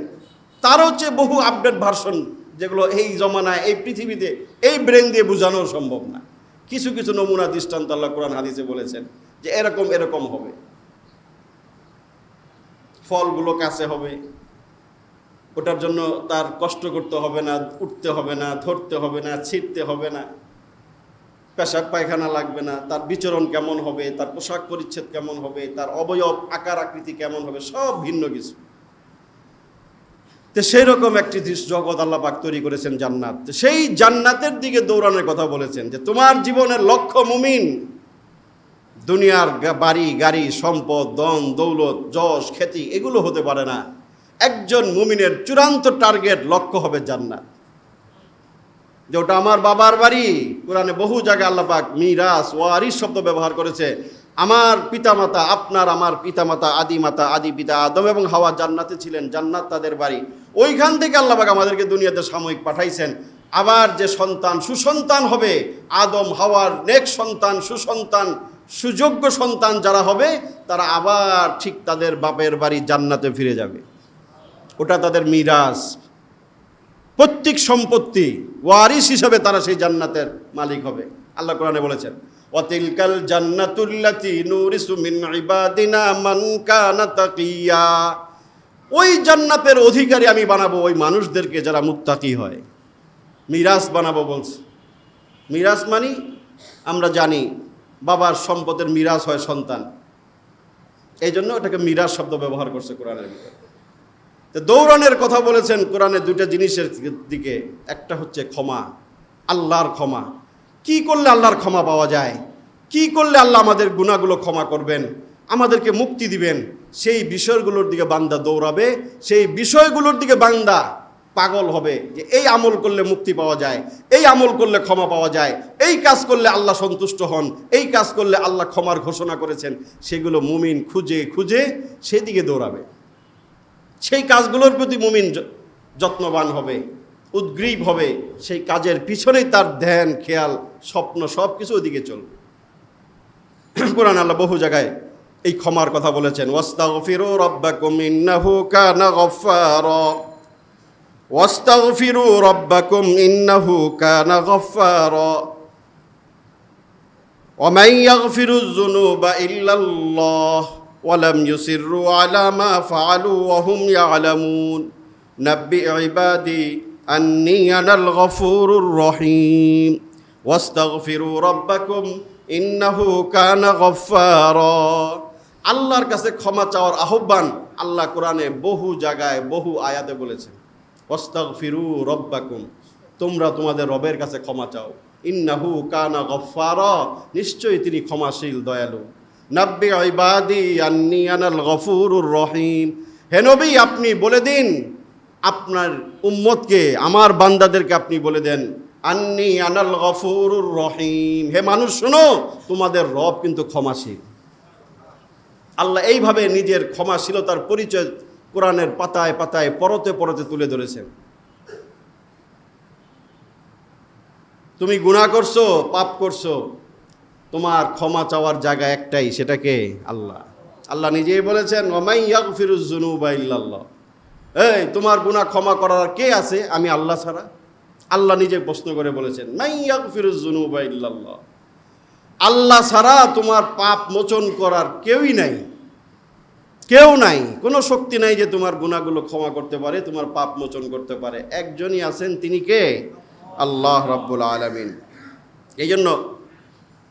S1: তার হচ্ছে বহু আপডেট ভার্সন, যেগুলো এই জমানায় এই পৃথিবীতে এই ব্রেন দিয়ে বোঝানো সম্ভব না। কিছু কিছু নমুনা দৃষ্টান্ত আল্লাহ কোরআন হাদিসে বলেছেন যে এরকম এরকম হবে, ফলগুলো কাছে হবে, ওটার জন্য তার কষ্ট করতে হবে না, উঠতে হবে না, ধরতে হবে না, ছিঁড়তে হবে না, পেশাব পায়খানা লাগবে না, তার বিচরণ কেমন হবে, তার পোশাক পরিচ্ছদ কেমন হবে, তার অবয়ব আকার আকৃতি কেমন হবে, সব ভিন্ন কিছু। তো সেই রকম একটি জগৎ আল্লাহ পাক তৈরি করেছেন, জান্নাত। সেই জান্নাতের দিকে দৌড়ানোর কথা বলেছেন যে তোমার জীবনের লক্ষ্য মুমিন দুনিয়ার বাড়ি গাড়ি সম্পদ ধন দৌলত যশ খ্যাতি এগুলো হতে পারে না। একজন মুমিনের চূড়ান্ত টার্গেট লক্ষ্য হবে জান্নাত। যে ওটা আমার বাবার বাড়ি, কোরআনে বহু জায়গায় আল্লাহ পাক মিরাস ওয়ারিস শব্দ ব্যবহার করেছে। আমার পিতামাতা, আপনার আমার পিতামাতা, আদি মাতা আদি পিতা আদম এবং হাওয়া জান্নাতে ছিলেন, জান্নাত তাদের বাড়ি। ওইখান থেকে আল্লাহ পাক আমাদেরকে দুনিয়াতে সাময়িক পাঠাইছেন। আবার যে সন্তান সুসন্তান হবে, আদম হাওয়ার নেক সন্তান, সুসন্তান সুযোগ্য সন্তান যারা হবে, তারা আবার ঠিক তাদের বাপের বাড়ি জান্নাতে ফিরে যাবে। ওটা তাদের মিরাস, প্রত্যেক সম্পত্তি ওয়ারিস হিসাবে তারা সেই জান্নাতের মালিক হবে। আল্লাহ কোরআনে বলেছেন ওয়াতিলকাল জান্নাতুল্লাতী নুরিসু মিন ইবাদিনা মান কানা তাকিয়া, ওই জান্নাতের অধিকারী আমি বানাবো ওই মানুষদেরকে যারা মুত্তাকি হয়। মিরাস বানাবো বলছে। মিরাস মানে আমরা জানি বাবার সম্পদের মিরাস হয় সন্তান, এই জন্য এটাকে মিরাস শব্দ ব্যবহার করছে কোরআনের ভিতরে। তো দৌড়ানের কথা বলেছেন কোরআনে দুইটা জিনিসের দিকে, একটা হচ্ছে ক্ষমা, আল্লাহর ক্ষমা। কি করলে আল্লাহর ক্ষমা পাওয়া যায়, কি করলে আল্লাহ আমাদের গুনাহগুলো ক্ষমা করবেন, আমাদেরকে মুক্তি দিবেন, সেই বিষয়গুলোর দিকে বান্দা দৌড়াবে, সেই বিষয়গুলোর দিকে বান্দা পাগল হবে যে এই আমল করলে মুক্তি পাওয়া যায়, এই আমল করলে ক্ষমা পাওয়া যায়, এই কাজ করলে আল্লাহ সন্তুষ্ট হন, এই কাজ করলে আল্লাহ ক্ষমার ঘোষণা করেছেন। সেগুলো মুমিন খুঁজে খুঁজে সেদিকে দৌড়াবে, সেই কাজগুলোর প্রতি মুমিন যত্নবান হবে, উদ্গ্রীব হবে, সেই কাজের পিছনেই তার ধ্যান খেয়াল স্বপ্ন সব কিছু ওদিকে চলবে। কোরআন আল্লাহ বহু জায়গায় এই ক্ষমার কথা বলেছেন। ওয়াস্তাগফিরু রাব্বাকুম ইন্নাহু কানা গফফারা, ওয়াস্তাগফিরু রাব্বাকুম ইন্নাহু কানা গফফারা, ওয়া মান ইয়াগফিরুয যুনুবা ইল্লাল্লাহ ওয়া লাম ইউসিররু আলা মা ফাআলু ওয়া হুম ইয়ালামুন নাব্বি ইবাদি আন্নী আনাল গফুরুর রহিম ওয়াস্তাগফিরু রাব্বাকুম ইন্নাহু কানা গফফারা। আল্লাহর কাছে ক্ষমা চাওয়ার আহ্বান আল্লাহ কোরআনে বহু জায়গায় বহু আয়াতে বলেছেন। ওয়াস্তাগফিরু রাব্বাকুম, তোমরা তোমাদের রবের কাছে ক্ষমা চাও। ইন্নাহু কানা গফফারা, নিশ্চয়ই তিনি ক্ষমাশীল দয়ালু। নাব্বি ইবাদি আন্নী আনাল গফুরুর রহিম, হে নবী আপনি বলে দিন আপনার উম্মতকে, আমার বান্দাদেরকে আপনি বলে দেন আন্নী আনাল গফুরুর রহিম, হে মানুষ শোনো তোমাদের রব কিন্তু ক্ষমাশীল। আল্লাহ এইভাবে নিজের ক্ষমাশীলতার পরিচয় কোরআনের পাতায় পাতায় পরতে পরতে তুলে ধরেছেন। তুমি গুনাহ করছো, পাপ করছো, তোমার ক্ষমা চাওয়ার জায়গা একটাই, সেটাকে আল্লাহ। আল্লাহ নিজেই বলেছেন ওয়ামাই ইয়াগফিরুয যুনুবা ইল্লাল্লাহ, এই তোমার গুনাহ ক্ষমা করার কে আছে আমি আল্লাহ ছাড়া। আল্লাহ নিজে প্রশ্ন করে বলেছেন মাই ইয়াগফিরুয যুনুবা ইল্লাল্লাহ, আল্লাহ ছাড়া তোমার পাপ মোচন করার কেউই নাই, কেউ নাই, কোনো শক্তি নাই যে তোমার গুনাহগুলো ক্ষমা করতে পারে, তোমার পাপ মোচন করতে পারে। একজনই আছেন, তিনি কে? আল্লাহ রাব্বুল আলামিন। এই জন্য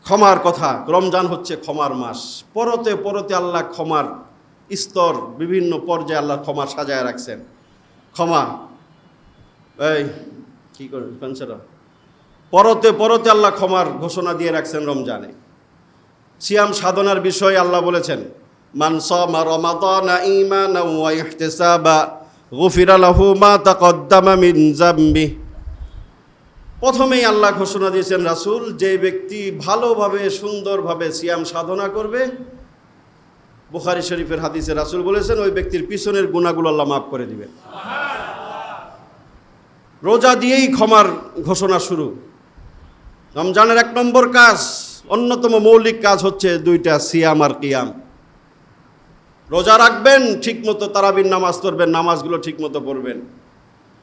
S1: ক্ষমার কথা, রমজান হচ্ছে ক্ষমার মাস। পরতে পরতে আল্লাহ ক্ষমার স্তর বিভিন্ন পর্যায়ে আল্লাহ ক্ষমা সাজায় রাখছেন। ক্ষমা এই কি করেন পেন্সারা, পরতে পরতে আল্লাহ ক্ষমার ঘোষণা দিয়ে রাখছেন রমজানে। সিয়াম সাধনার বিষয়ে আল্লাহ বলেছেন মান সামা রমাদানা ঈমানান ওয়া ইহতিসাবা গুফিরা লাহু মা তাকদ্দামা মিন যামবি প্রথমেই আল্লাহ ঘোষণা দিয়েছেন, রাসূল যে ব্যক্তি ভালোভাবে সুন্দরভাবে সিয়াম সাধনা করবে, বুখারী শরীফের হাদিসে রাসূল বলেছেন ওই ব্যক্তির পিছনের গুনাহগুলো আল্লাহ মাফ করে দিবেন। রোজা দিয়েই ক্ষমার ঘোষণা শুরু। রমজানের 1 নম্বর কাজ, অন্যতম মৌলিক কাজ হচ্ছে 2টা, সিয়াম আর কিয়াম। রোজা রাখবেন, ঠিকমতো তারাবির নামাজ পড়বেন, নামাজগুলো ঠিকমতো পড়বেন।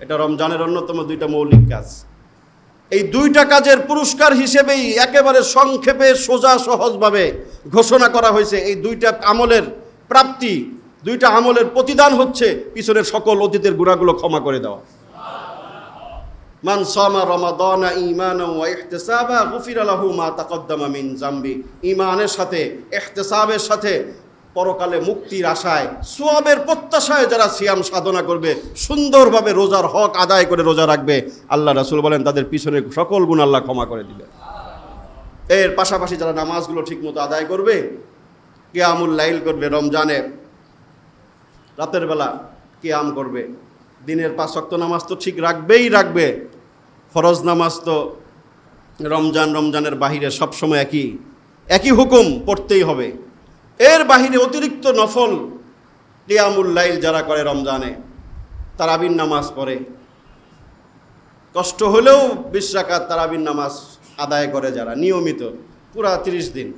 S1: এটা রমজানের অন্যতম 2টা মৌলিক কাজ। এই 2টা কাজের পুরস্কার হিসেবেই একেবারে সংক্ষেপে সোজা সহজভাবে ঘোষণা করা হয়েছে এই 2টা আমলের প্রাপ্তি, 2টা আমলের প্রতিদান হচ্ছে পিছনের সকল অতীতের গুনাহগুলো ক্ষমা করে দেওয়া। মান সামা রমাদানা ঈমানান ওয়া ইহতিসাবা গুফিরা লাহু মা তাকদ্দামা মিন যামবি। ঈমানের সাথে, ইহতিসাবের সাথে, পরকালে মুক্তির আশায়, সওয়াবের প্রত্যাশায় যারা সিয়াম সাধনা করবে, সুন্দরভাবে রোজার হক আদায় করে রোজা রাখবে, আল্লাহ রাসূল বলেন তাদের পিছনে সকল গুনাহ আল্লাহ ক্ষমা করে দিবে। এর পাশাপাশি যারা নামাজগুলো ঠিকমতো আদায় করবে, কিয়ামুল লাইল করবে, রমজানে রাতের বেলা কিয়াম করবে, দিনের 5 ওয়াক্ত নামাজ তো ঠিক রাখবে। ফরজ নামাজ তো রমজানের বাহিরে সবসময় একই হুকুম পড়তেই হবে। এর বাহিরে অতিরিক্ত নফল কিয়ামুল লাইল যারা করে রমজানে, তারাবির নামাজ পড়ে, কষ্ট হলেও 20 রাকাত তারাবির নামাজ আদায় করে যারা নিয়মিত পুরা 30 দিন,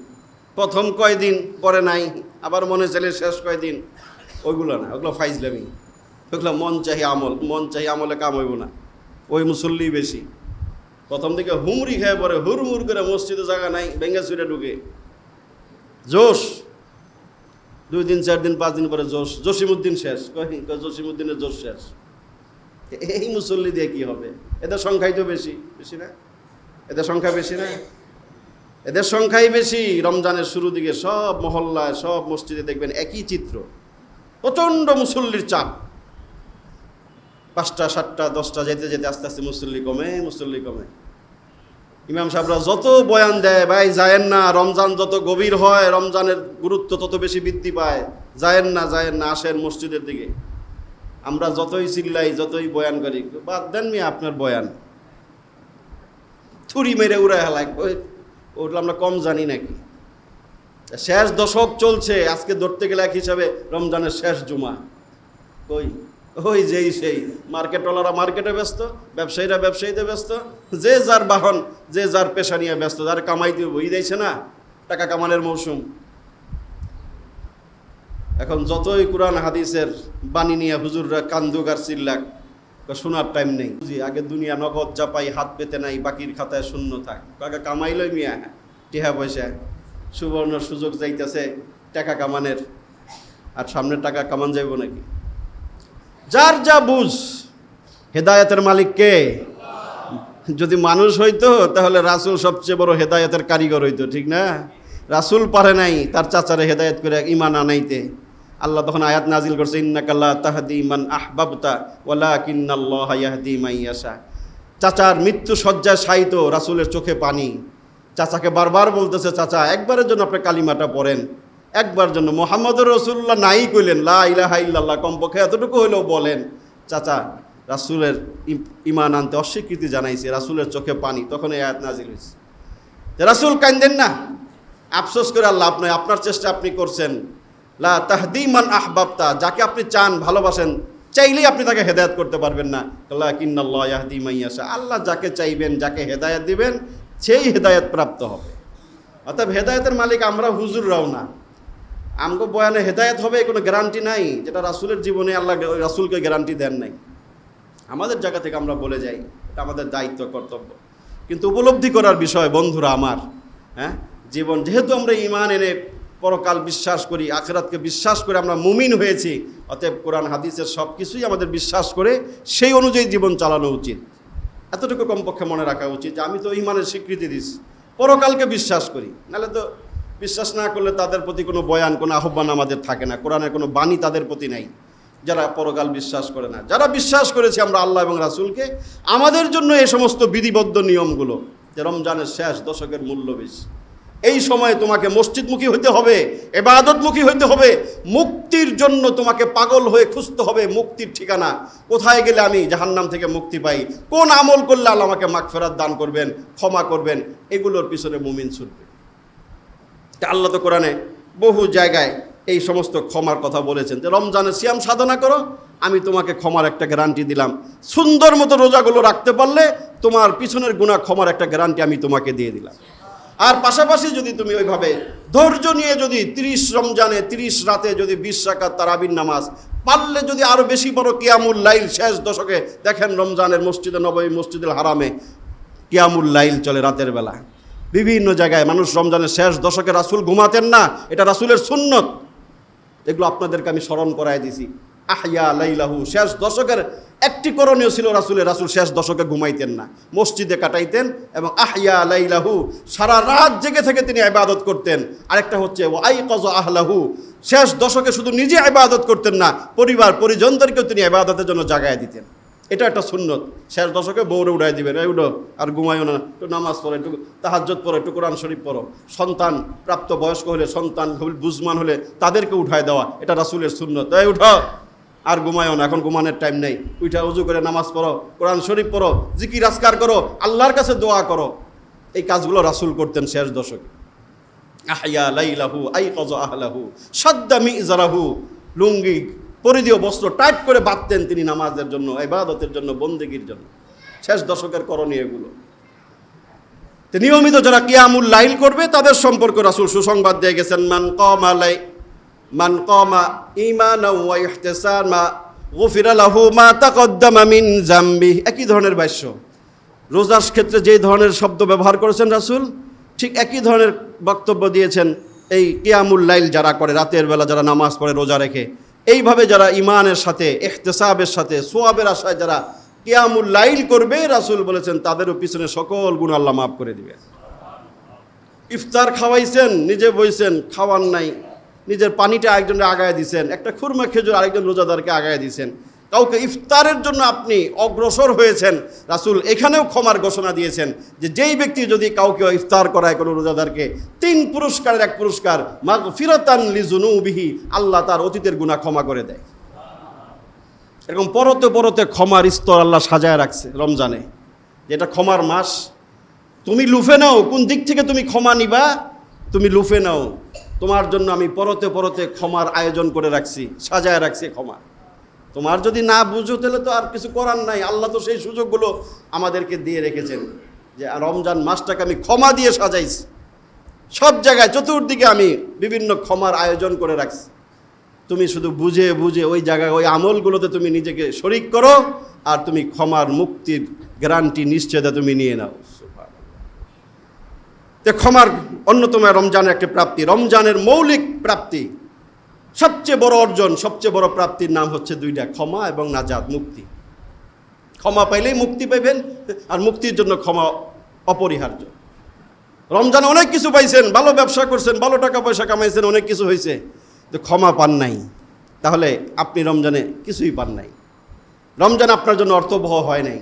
S1: প্রথম কয়দিন পরে নাই, আবার মনে চলে শেষ কয়দিন, ওইগুলো না, ওগুলো ফাইজলামি, ওগুলো মন চাহি আমলে কাম হইব না। ওই মুসল্লি বেশি, প্রথম দিকে হুমরি খেয়ে পরে হুড়মুড় করে মসজিদে জায়গা নাই, ভেঙ্গা চুরে ঢুকে, জোশ 2 দিন 4 দিন 5 দিন পরে জসিমউদ্দিন শেষ, জসিমউদ্দিনের জোশ শেষ। এই মুসল্লি দিয়ে কি হবে? এদের সংখ্যাই তো বেশি না? এদের সংখ্যা বেশি না? এদের সংখ্যাই বেশি। রমজানের শুরু দিকে সব মহল্লায়, সব মসজিদে দেখবেন একই চিত্র, প্রচণ্ড মুসল্লির চাপ। 5টা 7টা 10টা যেতে আস্তে আস্তে মুসল্লি কমে। ইমাম সাহেবরা যত বয়ান দেয়, ভাই যায়েন না, রমজান যত গভীর হয় রমজানের গুরুত্ব তত বেশি বৃদ্ধি পায়, যায়েন না, আসেন মসজিদের দিকে। আমরা যতই চিল্লাই, যতই বয়ান করি, বাদ দেন মিয়া আপনার বয়ান, ছুরি মেরে উড়ায় হেলায়, ওগুলো আমরা কম জানি নাকি? শেষ দশক চলছে, আজকে ধরতে গেলে এক হিসাবে রমজানের শেষ জুমা। ওই সেই মার্কেটওয়ালারা মার্কেটে ব্যস্ত, ব্যবসায়ীরা ব্যবসায়ীতে ব্যস্ত, যে যার বাহন, যে যার পেশা নিয়ে ব্যস্ত, যার কামাইতে বই দিয়েছে না, টাকা কামানোর মৌসুম। এখন যতই কোরআন হাদিসের বাণী নিয়ে হুজুররা কান্দুক আর চিল্লাক, শোনার টাইম নেই। আগে দুনিয়া নগদ যা পাই হাত পেতে নাই, বাকির খাতায় শূন্য থাক। কাকা কামাইলই মিয়া, টিহা পয়সা, সুবর্ণ সুযোগ যাইতেছে টাকা কামানের, আর সামনে টাকা কামান যাইব নাকি? যার যা বুঝ, হেদায়েতের মালিক কে? যদি মানুষ হইতো তাহলে রাসূল সবচেয়ে বড় হেদায়েতের কারিগর হইতো, ঠিক না? রাসূল পারে নাই তার চাচারে হেদায়েত করে ঈমান আনাইতে। আল্লাহ তখন আয়াত নাজিল করছে, ইন্নাকা লা তাহদি মান আহবাবতা ওয়ালাকিন্নাল্লাহা ইয়াহদি মান ইয়াশা। চাচার মৃত্যু শয্যায় শায়িত, রাসূলের চোখে পানি। চাচাকে বারবার বলতেছে, চাচা একবারের জন্য আপনি কালিমাটা পড়েন, একবার জন্য মুহাম্মদুর রাসূলুল্লাহ নাই কইলেন, লা ইলাহা ইল্লাল্লাহ কমপক্ষে এতটুকু হইলেও বলেন। চাচা রাসূলের ঈমান আনতে অস্বীকৃতি জানাইছে, রাসূলের চোখে পানি। তখন এই আয়াত নাজিল হয়েছে, রাসূল কান্দেন না, আফসোস করে আল্লাহ আপনার চেষ্টা আপনি করছেন। লা তাহদি মান আহবাবতা, যাকে আপনি চান, ভালোবাসেন, চাইলেই আপনি তাকে হেদায়েত করতে পারবেন না। ওয়ালাকিন্নাল্লাহা ইয়াহদি মান ইয়াশা, আল্লাহ যাকে চাইবেন, যাকে হেদায়েত দিবেন, সেই হেদায়েত প্রাপ্ত হবে। অর্থাৎ হেদায়েতের মালিক আমরা হুজুররাও না। আমগো বয়ানে হেদায়েত হবে কোনো গ্যারান্টি নাই, যেটা রাসূলের জীবনে আল্লাহ রাসূলকে গ্যারান্টি দেন নাই। আমাদের জায়গা থেকে আমরা বলে যাই, এটা আমাদের দায়িত্ব, কর্তব্য। কিন্তু উপলব্ধি করার বিষয় বন্ধুরা আমার, জীবন যেহেতু আমরা ঈমান এনে পরকাল বিশ্বাস করি, আখিরাতকে বিশ্বাস করে আমরা মুমিন হয়েছি, অতএব কোরআন হাদিসের সব কিছুই আমাদের বিশ্বাস করে সেই অনুযায়ী জীবন চালানো উচিত। এতটুকু কমপক্ষে মনে রাখা উচিত যে আমি তো ঈমানের স্বীকৃতি দিচ্ছি, পরকালকে বিশ্বাস করি। নাহলে তো বিশ্বাস না করলে তাদের প্রতি কোনো বয়ান, কোনো আহ্বান আমাদের থাকে না, কোরআনের কোনো বাণী তাদের প্রতি নাই যারা পরকাল বিশ্বাস করে না। যারা বিশ্বাস করেছে আমরা আল্লাহ এবং রাসূলকে, আমাদের জন্য এই সমস্ত বিধিবদ্ধ নিয়মগুলো, যে রমজানের শেষ দশকের মূল্য বেশি, এই সময়ে তোমাকে মসজিদমুখী হইতে হবে, ইবাদতমুখী হইতে হবে, মুক্তির জন্য তোমাকে পাগল হয়ে খুঁজতে হবে মুক্তির ঠিকানা। কোথায় গেলে আমি জাহান্নাম থেকে মুক্তি পাই, কোন আমল করলে আল্লাহ আমাকে মাগফিরাত দান করবেন, ক্ষমা করবেন, এগুলোর পিছনে মুমিন ছুটবে। আল্লাহ তো কোরআনে বহু জায়গায় এই সমস্ত ক্ষমার কথা বলেছেন, যে রমজানের সিয়াম সাধনা করো, আমি তোমাকে ক্ষমার একটা গ্যারান্টি দিলাম। সুন্দর মতো রোজাগুলো রাখতে পারলে তোমার পিছনের গুনাহ ক্ষমার একটা গ্যারান্টি আমি তোমাকে দিয়ে দিলাম। আর পাশাপাশি যদি তুমি ওইভাবে ধৈর্য নিয়ে যদি 30 রমজানে 30 রাতে যদি 20 রাকাত তারাবির নামাজ পারলে যদি আরও বেশি বড় কিয়ামুল লাইল শেষ দশকে দেখেন, রমজানের মসজিদে নববী, মসজিদুল হারামে কিয়ামুল লাইল চলে রাতের বেলা। বিভিন্ন জায়গায় মানুষ রমজানের শেষ দশকে রাসূল ঘুমাতেন না, এটা রাসূলের সুন্নত। এগুলো আপনাদেরকে আমি স্মরণ করায় দিছি। আহইয়া লাইলাহু, শেষ দশকের একটি করণীয় ছিল রাসূল শেষ দশকে ঘুমাইতেন না, মসজিদে কাটাইতেন। এবং আহইয়া লাইলাহু, সারা রাত জেগে থেকে তিনি ইবাদত করতেন। আরেকটা হচ্ছে ওয়া আইকাযা আহলাহু, শেষ দশকে শুধু নিজে ইবাদত করতেন না, পরিবার পরিজনদেরকেও তিনি ইবাদতের জন্য জাগায় দিতেন। এটা একটা সুন্নত। শেষ দশকে বউরে উঠাই দিবেন, এই উঠো আর ঘুমাইও না, একটু নামাজ পড়ো, একটু তাহাজ্জুদ পড়ো, একটু কোরআন শরীফ পড়ো। সন্তান প্রাপ্ত বয়স্ক হলে, সন্তান বুজমান হলে তাদেরকে উঠায় দেওয়া, এটা রাসূলের সুন্নত। এই উঠো আর ঘুমায়ও না, এখন ঘুমানোর টাইম নেই, উঠা উজু করে নামাজ পড়ো, কোরআন শরীফ পড়ো, জিকির আজকার করো, আল্লাহর কাছে দোয়া করো। এই কাজগুলো রাসূল করতেন শেষ দশকে। আহইয়া লাইলাহু আইকাযা আহলাহু, সাদ্দা মিজারাহু, লুঙ্গি পরিধেয় বস্ত্র টাইট করে বাঁধতেন তিনি নামাজের জন্য, ইবাদতের জন্য, বন্দেগীর জন্য। শেষ দশকের করণীয় এগুলো। তো নিয়মিত যারা কিয়ামুল লাইল করবে তাদের সম্পর্কে রাসূল সুসংবাদ দিয়ে গেছেন, মান কামা ঈমানান ওয়া ইহতিসামা গুফিরা লাহু মা তাকদ্দামা মিন যামবি। একই ধরনের ভাষ্য, রোজার ক্ষেত্রে যেই ধরনের শব্দ ব্যবহার করেছেন রাসূল, ঠিক একই ধরনের বক্তব্য দিয়েছেন এই কিয়ামুল লাইল যারা করে, রাতের বেলা যারা নামাজ পড়ে রোজা রেখে, এইভাবে যারা ঈমানের সাথে, ইহতিসাবের সাথে, সোয়াবের আশায় যারা কিয়ামুল লাইল করবে, রাসূল বলেছেন তাদেরও পিছনে সকল গুনাহ আল্লাহ মাফ করে দিবেন। ইফতার খাওয়াইছেন, নিজে বইছেন, খাওয়ান নাই, নিজের পানিটা আরেকজনকে আগায় দিয়েছেন, একটা খুরমা খেজুর আরেকজন রোজাদারকে আগায় দিয়েছেন, কাউকে ইফতারের জন্য আপনি অগ্রসর হয়েছেন, রাসূল এখানেও ক্ষমার ঘোষণা দিয়েছেন যে যেই ব্যক্তি যদি কাউকে ইফতার করায় কোনো রোজাদারকে, 3 পুরস্কারের এক পুরস্কার, মাগফিরাতান লিযুনুবিহি, আল্লাহ তার অতীতের গুনাহ ক্ষমা করে দেয়। এরকম পরতে পরতে ক্ষমার স্তর আল্লাহ সাজায় রাখছে রমজানে, যেটা ক্ষমার মাস। তুমি লুফে নাও, কোন দিক থেকে তুমি ক্ষমা নিবা, তুমি লুফে নাও। তোমার জন্য আমি পরতে পরতে ক্ষমার আয়োজন করে রাখছি, সাজায় রাখছি ক্ষমা। তোমার যদি না বুঝো তাহলে তো আর কিছু করার নাই। আল্লাহ তো সেই সুযোগগুলো আমাদেরকে দিয়ে রেখেছেন, যে রমজান মাসটাকে আমি ক্ষমা দিয়ে সাজাইছি। সব জায়গায় চতুর্দিকে আমি বিভিন্ন ক্ষমার আয়োজন করে রাখছি। তুমি শুধু বুঝে বুঝে ওই জায়গায় ওই আমলগুলোতে তুমি নিজেকে শরিক করো, আর তুমি ক্ষমার মুক্তির গ্যারান্টি নিশ্চয়তা তুমি নিয়ে নাও। তো ক্ষমার অন্যতম রমজানের একটা প্রাপ্তি, রমজানের মৌলিক প্রাপ্তি, সবচেয়ে বড় অর্জন, সবচেয়ে বড় প্রাপ্তির নাম হচ্ছে 2টা, ক্ষমা এবং নাজাত, মুক্তি। ক্ষমা পাইলেই মুক্তি পাইবেন, আর মুক্তির জন্য ক্ষমা অপরিহার্য। রমজানে অনেক কিছু পাইছেন, ভালো ব্যবসা করছেন, ভালো টাকা পয়সা কামাইছেন, অনেক কিছু হয়েছে, তো ক্ষমা পান নাই, তাহলে আপনি রমজানে কিছুই পান নাই। রমজান আপনার জন্য অর্থবহ হয় নাই,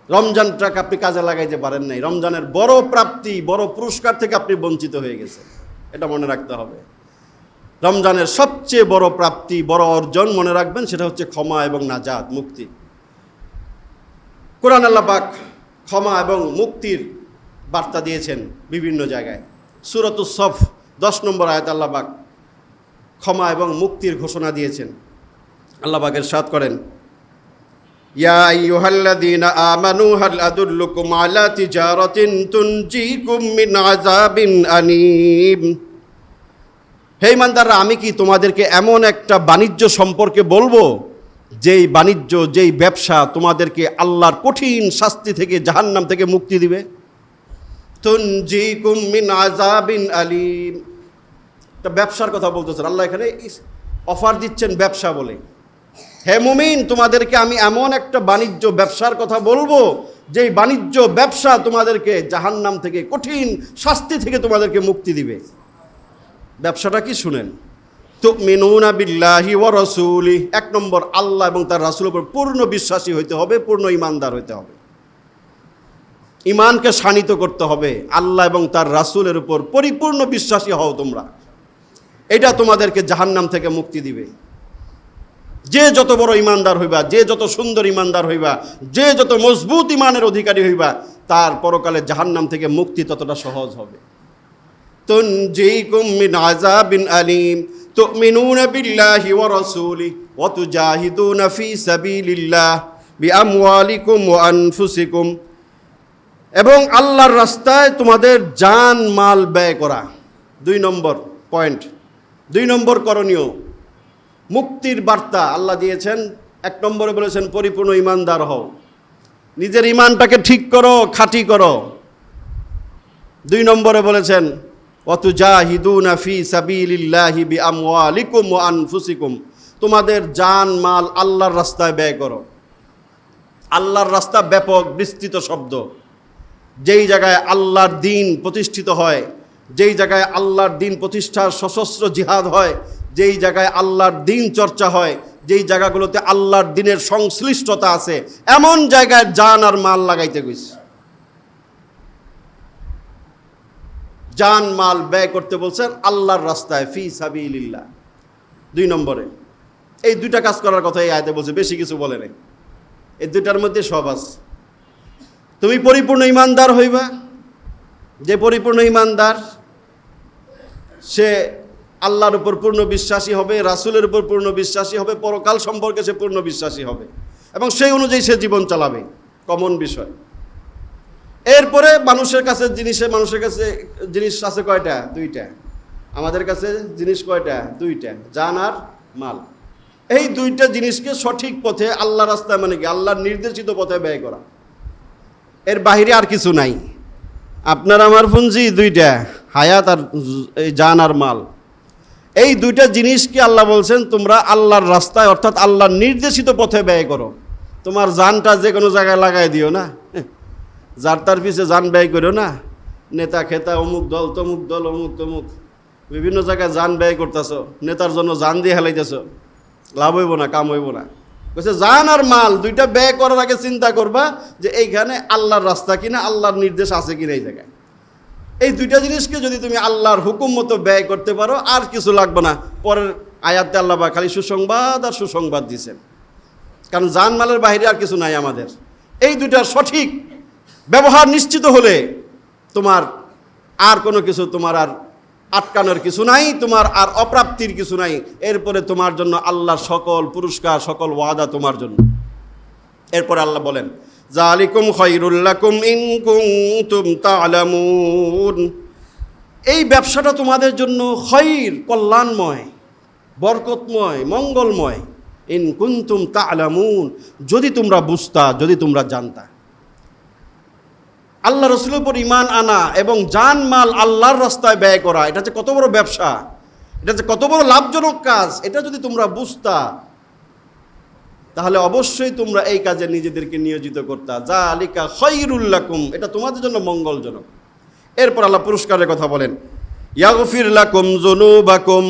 S1: রমজানটাকে আপনি কাজে লাগাইতে পারেন নাই। রমজানের বড় প্রাপ্তি, বড় পুরস্কার থেকে আপনি বঞ্চিত হয়ে গেছেন, এটা মনে রাখতে হবে। রমজানের সবচেয়ে বড় প্রাপ্তি, বড় অর্জন মনে রাখবেন, সেটা হচ্ছে ক্ষমা এবং নাজাত, মুক্তি। কোরআন আল্লাহ পাক ক্ষমা এবং মুক্তির বার্তা দিয়েছেন বিভিন্ন জায়গায়। সূরাতুস সফ 10 নম্বর আয়াত আল্লাহ পাক ক্ষমা এবং মুক্তির ঘোষণা দিয়েছেন। আল্লাহ পাক ইরশাদ করেন, ইয়া আইয়ুহাল্লাযীনা আমানু হাল আদুল্লুকুম আলা তিজারাতিন তুনজিকুম মিন আযাবিন আলীম। হে ইমানদাররা, আমি কি তোমাদেরকে এমন একটা বাণিজ্য সম্পর্কে বলবো, যেই বাণিজ্য, যেই ব্যবসা তোমাদেরকে আল্লাহর কঠিন শাস্তি থেকে, জাহান্নাম থেকে মুক্তি দিবে। তুনজিকুম মিন আযাবিন আলীম, একটা ব্যবসার কথা বলতেছেন আল্লাহ, এখানে অফার দিচ্ছেন ব্যবসা বলে। হে মুমিন, তোমাদেরকে আমি এমন একটা বাণিজ্য ব্যবসার কথা বলবো, যেই বাণিজ্য ব্যবসা তোমাদেরকে জাহান্নাম থেকে, কঠিন শাস্তি থেকে তোমাদেরকে মুক্তি দিবে। ব্যবসাটা কি শুনেন, তুমিনুনা বিল্লাহি ওয়া রাসূলিহি, 1 নম্বর আল্লাহ এবং তার রাসূলের উপর পূর্ণ বিশ্বাসী হইতে হবে, পূর্ণ ঈমানদার হইতে হবে। ইমানকে শানিত করতে হবে, আল্লাহ এবং তার রাসূলের উপর পরিপূর্ণ বিশ্বাসী হও তোমরা। এটা তোমাদেরকে জাহান্নাম থেকে মুক্তি দিবে। যে যত বড় ইমানদার হইবা, যে যত সুন্দর ইমানদার হইবা, যে যত মজবুত ইমানের অধিকারী হইবা, তার পরকালে জাহান্নাম থেকে মুক্তি ততটা সহজ হবে। তুনজিকুম মিন আযাবিন আলীম তুমিনুনা বিল্লাহি ওয়া রাসূলিহি ওয়া তুজাহিদুনা ফি সাবিলিল্লাহ বিআমওয়ালিকুম ওয়া আনফুসিকুম, এবং আল্লাহর রাস্তায় তোমাদের জান মাল ব্যয় করা। 2 নম্বর পয়েন্ট, 2 নম্বর করণীয়, মুক্তির বার্তা আল্লাহ দিয়েছেন। 1 নম্বরে বলেছেন পরিপূর্ণ ইমানদার হও, নিজের ইমানটাকে ঠিক করো, খাঁটি করো। 2 নম্বরে বলেছেন ওয়াতুজাহিদুনা ফি সাবিলিল্লাহি বিআমওয়ালিকুম ওয়া আনফুসিকুম, তোমাদের জান মাল আল্লাহর রাস্তায় ব্যয় করো। আল্লাহর রাস্তা ব্যাপক বিস্তৃত শব্দ। যেই জায়গায় আল্লাহর দ্বীন প্রতিষ্ঠিত হয়, যেই জায়গায় আল্লাহর দ্বীন প্রতিষ্ঠার সশস্ত্র জিহাদ হয়, যেই জায়গায় আল্লাহর দ্বীন চর্চা হয়, যেই জায়গাগুলোতে আল্লাহর দ্বীনের সংশ্লিষ্টতা আছে, এমন জায়গায় জান আর মাল লাগাইতে গেছে। জান মাল ব্যয় করতে বলছেন আল্লাহর রাস্তায়, ফি সাবিলিল্লাহ। 2 নম্বরে এই 2টা কাজ করার কথা এই আয়াতে বলছে, বেশি কিছু বলে নাই। এই 2টার মধ্যে সব আছে। তুমি পরিপূর্ণ ইমানদার হইবা। যে পরিপূর্ণ ইমানদার সে আল্লাহর উপর পূর্ণ বিশ্বাসী হবে, রাসূলের উপর পূর্ণ বিশ্বাসী হবে, পরকাল সম্পর্কে সে পূর্ণ বিশ্বাসী হবে এবং সেই অনুযায়ী সে জীবন চালাবে। কমন বিষয়। এরপরে মানুষের কাছে জিনিস আছে কয়টা? 2টা। আমাদের কাছে জিনিস কয়টা? 2টা, জান আর মাল। এই 2টা জিনিসকে সঠিক পথে, আল্লাহ রাস্তায়, মানে কি আল্লাহর নির্দেশিত পথে ব্যয় করা। এর বাহিরে আর কিছু নাই। আপনার আমার পুঁজি 2টা, হায়াত আর এই জান আর মাল। এই 2টা জিনিসকে আল্লাহ বলছেন তোমরা আল্লাহর রাস্তায়, অর্থাৎ আল্লাহর নির্দেশিত পথে ব্যয় করো। তোমার জানটা যে কোনো জায়গায় লাগাই দিও না, যার তার পিছে জান ব্যয় করো না। নেতা খেতা, অমুক দল তমুক দল, অমুক তমুক বিভিন্ন জায়গায় জান ব্যয় করতেছ, নেতার জন্য জান দিয়ে হেলাইতেছ, লাভ হইব না, কাম হইব না। বলছে জান আর মাল 2টা ব্যয় করার আগে চিন্তা করবা যে এইখানে আল্লাহর রাস্তা কিনা, আল্লাহর নির্দেশ আছে কিনা এই জায়গায়। এই 2টা জিনিসকে যদি তুমি আল্লাহর হুকুম মতো ব্যয় করতে পারো, আর কিছু লাগবে না। পরের আয়াতে আল্লাহ বা খালি সুসংবাদ আর সুসংবাদ দিয়েছেন, কারণ জান মালের বাহিরে আর কিছু নাই আমাদের। এই 2টার সঠিক ব্যবহার নিশ্চিত হলে তোমার আর কোনো কিছু, তোমার আর আটকানোর কিছু নাই, তোমার আর অপ্রাপ্তির কিছু নাই। এরপরে তোমার জন্য আল্লাহর সকল পুরস্কার, সকল ওয়াদা তোমার জন্য। এরপরে আল্লাহ বলেন যালিকুম খায়রুল লাকুম ইন কুনতুম তা'লামুন, এই ব্যবসাটা তোমাদের জন্য খায়র, কল্যাণময়, বরকতময়, মঙ্গলময়। ইন কুনতুম তা'লামুন, যদি তোমরা বুঝতা, যদি তোমরা জানতা। আল্লাহ রাসূলের উপর ঈমান আনা এবং জান মাল আল্লাহর রাস্তায় ব্যয় করা, এটা যে কত বড় ব্যবসা, এটা যে কত বড় লাভজনক কাজ, এটা যদি তোমরা বুঝতা তাহলে অবশ্যই তোমরা এই কাজে নিজেদেরকে নিয়োজিত করতা। যালিকা খায়রুল লাকুম, এটা তোমাদের জন্য মঙ্গলজনক। এরপর আল্লাহ পুরস্কারের কথা বলেন ইয়াগফির লাকুম যুনুবাকুম,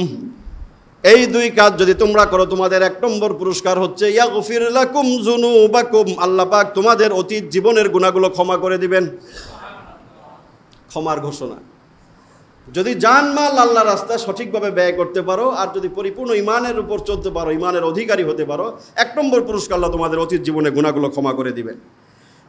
S1: এই 2 কাজ যদি তোমরা করো তোমাদের 1 নম্বর পুরস্কার হচ্ছে ইয়াগফির লাকুম যুনুবাকুম, আল্লাহ পাক তোমাদের অতীত জীবনের গুনাহগুলো ক্ষমা করে দিবেন। ক্ষমার ঘোষণা। যদি জানমাল আল্লাহর রাস্তায় সঠিকভাবে ব্যয় করতে পারো, আর যদি পরিপূর্ণ ইমানের উপর চলতে পারো, ইমানের অধিকারী হতে পারো, 1 নম্বর পুরস্কার আল্লাহ তোমাদের অতীত জীবনের গুনাহগুলো ক্ষমা করে দিবেন।